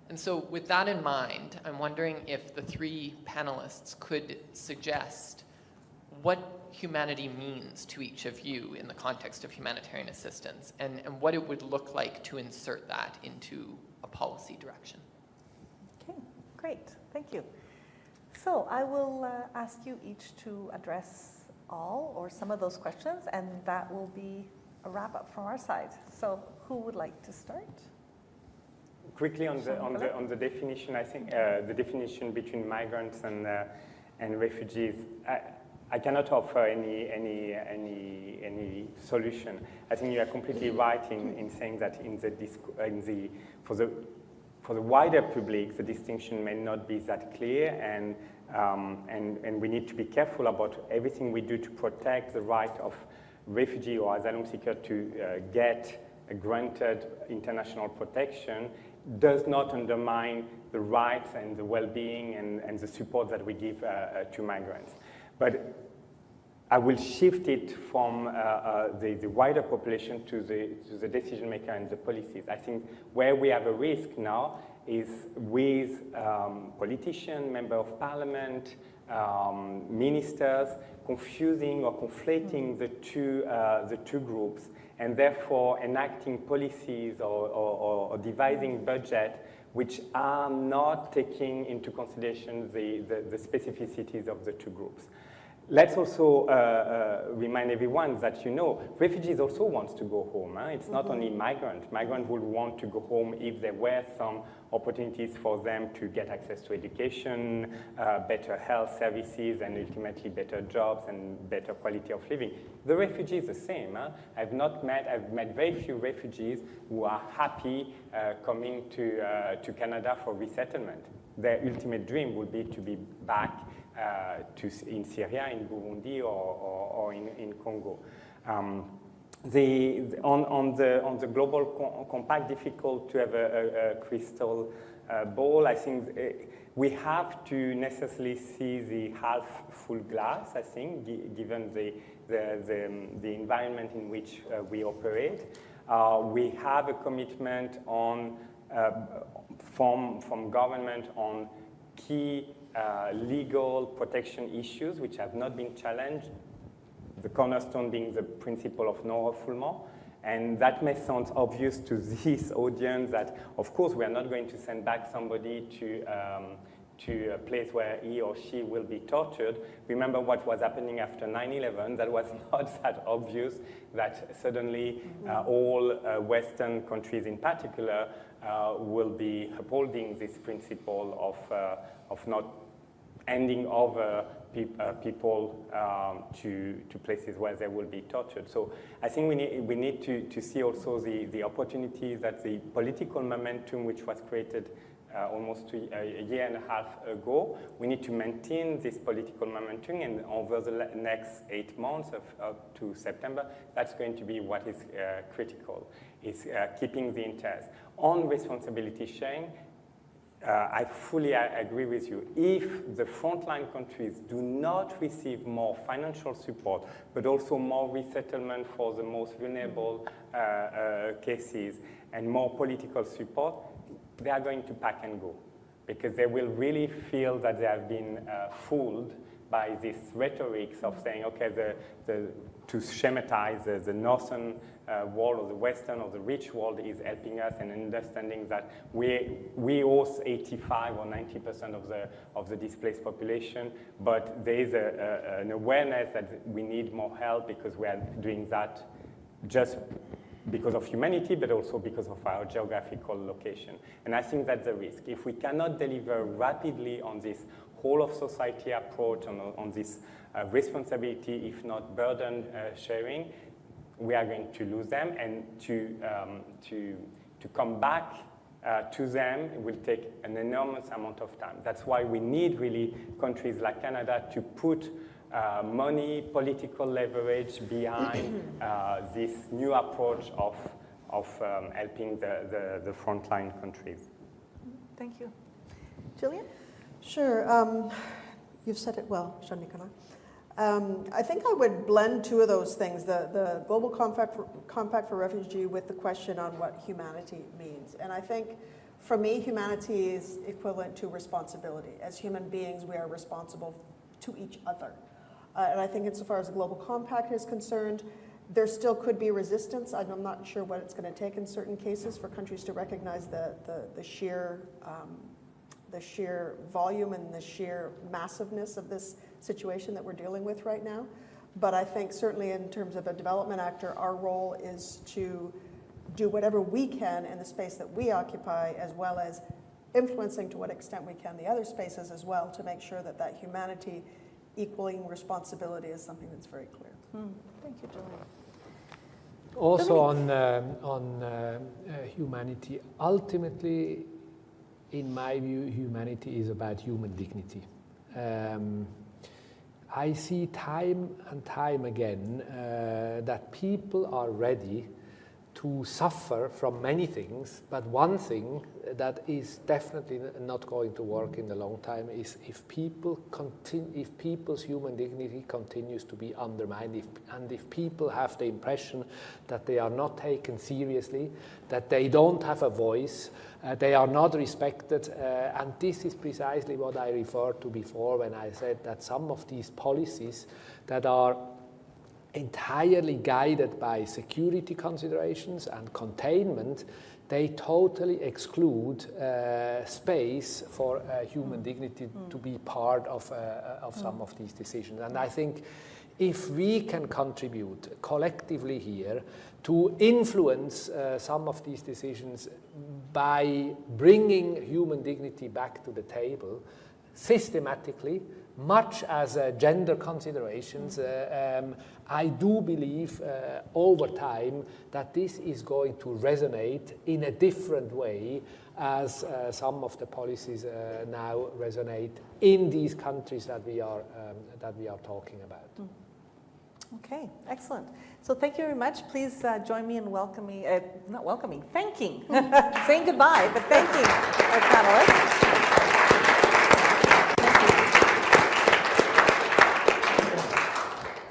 And so with that in mind, I'm wondering if the three panelists could suggest what humanity means to each of you in the context of humanitarian assistance, and what it would look like to insert that into a policy direction. Okay, great, thank you. So I will ask you each to address all or some of those questions, and that will be a wrap up from our side. So who would like to start? Quickly on the definition, I think the definition between migrants and refugees, I cannot offer any solution. I think you are completely right in saying that for for the wider public, the distinction may not be that clear, and we need to be careful about everything we do to protect the right of refugee or asylum seeker to get a granted international protection does not undermine the rights and the well-being and the support that we give to migrants. But I will shift it from the wider population to the decision maker and the policies. I think where we have a risk now is with politicians, members of parliament, ministers, confusing or conflating the two groups, and therefore enacting policies or devising budget which are not taking into consideration the specificities of the two groups. Let's also remind everyone that, refugees also want to go home. It's not only migrants. Migrants will want to go home if there were some opportunities for them to get access to education, better health services, and ultimately better jobs and better quality of living. The refugees the same. I've met very few refugees who are happy coming to Canada for resettlement. Their ultimate dream would be to be back in Syria, in Burundi, or in Congo. On the global compact, difficult to have a crystal ball. I think we have to necessarily see the half full glass, I think, given the environment in which we operate. We have a commitment from government on key legal protection issues which have not been challenged, the cornerstone being the principle of non-refoulement. And that may sound obvious to this audience that, of course, we are not going to send back somebody to a place where he or she will be tortured. Remember what was happening after 9/11. That was not that obvious that suddenly all Western countries in particular will be upholding this principle of not handing over people to places where they will be tortured. So I think we need to see also the opportunities that the political momentum which was created almost a year and a half ago. We need to maintain this political momentum, and over the next 8 months up to September, that's going to be what is critical, is keeping the interest. On responsibility sharing, I fully agree with you. If the frontline countries do not receive more financial support, but also more resettlement for the most vulnerable cases and more political support, they are going to pack and go, because they will really feel that they have been fooled by this rhetoric of saying, okay, to schematize the northern world or the western or the rich world is helping us, and understanding that we host 85 or 90% of the displaced population, but there is an awareness that we need more help because we are doing that just because of humanity, but also because of our geographical location. And I think that's the risk. If we cannot deliver rapidly on this whole of society approach, on this responsibility, if not burden sharing, we are going to lose them, and to come back to them will take an enormous amount of time. That's why we need really countries like Canada to put money, political leverage behind this new approach of helping the frontline countries. Thank you. Gillian? Sure. You've said it well, Jean-Nicolas. I think I would blend two of those things, the Global Compact for Refugee with the question on what humanity means. And I think, for me, humanity is equivalent to responsibility. As human beings, we are responsible to each other. And I think insofar as the Global Compact is concerned, there still could be resistance. I'm not sure what it's going to take in certain cases for countries to recognize the sheer volume and the sheer massiveness of this situation that we're dealing with right now. But I think certainly in terms of a development actor, our role is to do whatever we can in the space that we occupy, as well as influencing to what extent we can the other spaces as well, to make sure that humanity equaling responsibility is something that's very clear. Thank you, Julie. Also on humanity, ultimately, in my view, humanity is about human dignity. I see time and time again that people are ready to suffer from many things, but one thing that is definitely not going to work in the long time is if people's human dignity continues to be undermined, and if people have the impression that they are not taken seriously, that they don't have a voice, they are not respected, and this is precisely what I referred to before when I said that some of these policies that are entirely guided by security considerations and containment, they totally exclude space for human dignity to be part of some of these decisions. And I think if we can contribute collectively here to influence some of these decisions by bringing human dignity back to the table systematically, much as gender considerations, I do believe over time that this is going to resonate in a different way as some of the policies now resonate in these countries that we are talking about. Okay, excellent. So thank you very much. Please join me in thanking, saying goodbye, but thanking our panelists.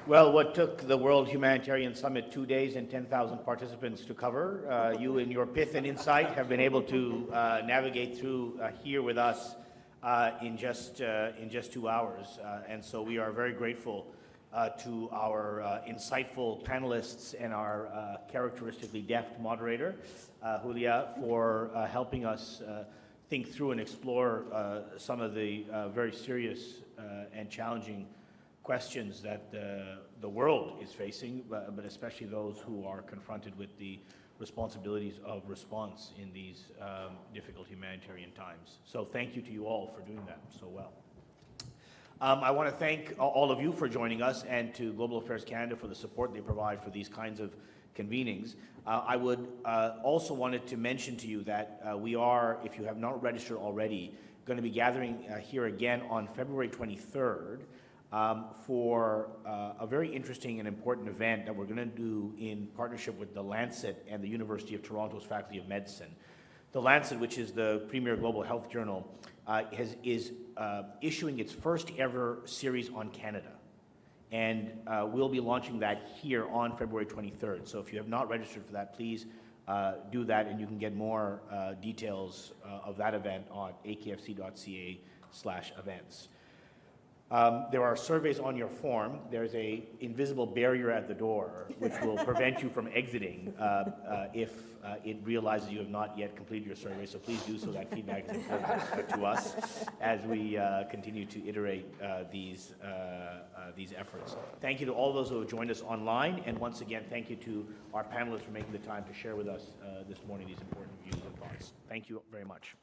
Well, what took the World Humanitarian Summit 2 days and 10,000 participants to cover, you in your pith and insight have been able to navigate through here with us in just 2 hours. And so we are very grateful to our insightful panelists and our characteristically deft moderator, Julia, for helping us think through and explore some of the very serious and challenging questions that the world is facing, but especially those who are confronted with the responsibilities of response in these difficult humanitarian times. So thank you to you all for doing that so well. I want to thank all of you for joining us, and to Global Affairs Canada for the support they provide for these kinds of convenings. I would also wanted to mention to you that we are, if you have not registered already, going to be gathering here again on February 23rd for a very interesting and important event that we're going to do in partnership with the Lancet and the University of Toronto's Faculty of Medicine. The Lancet, which is the premier global health journal, is issuing its first ever series on Canada. And we'll be launching that here on February 23rd. So if you have not registered for that, please do that, and you can get more details of that event on akfc.ca/events. There are surveys on your form. There's an invisible barrier at the door which will prevent you from exiting if it realizes you have not yet completed your survey. So please do so. That feedback is important to us as we continue to iterate these efforts. Thank you to all those who have joined us online. And once again, thank you to our panelists for making the time to share with us this morning these important views and thoughts. Thank you very much.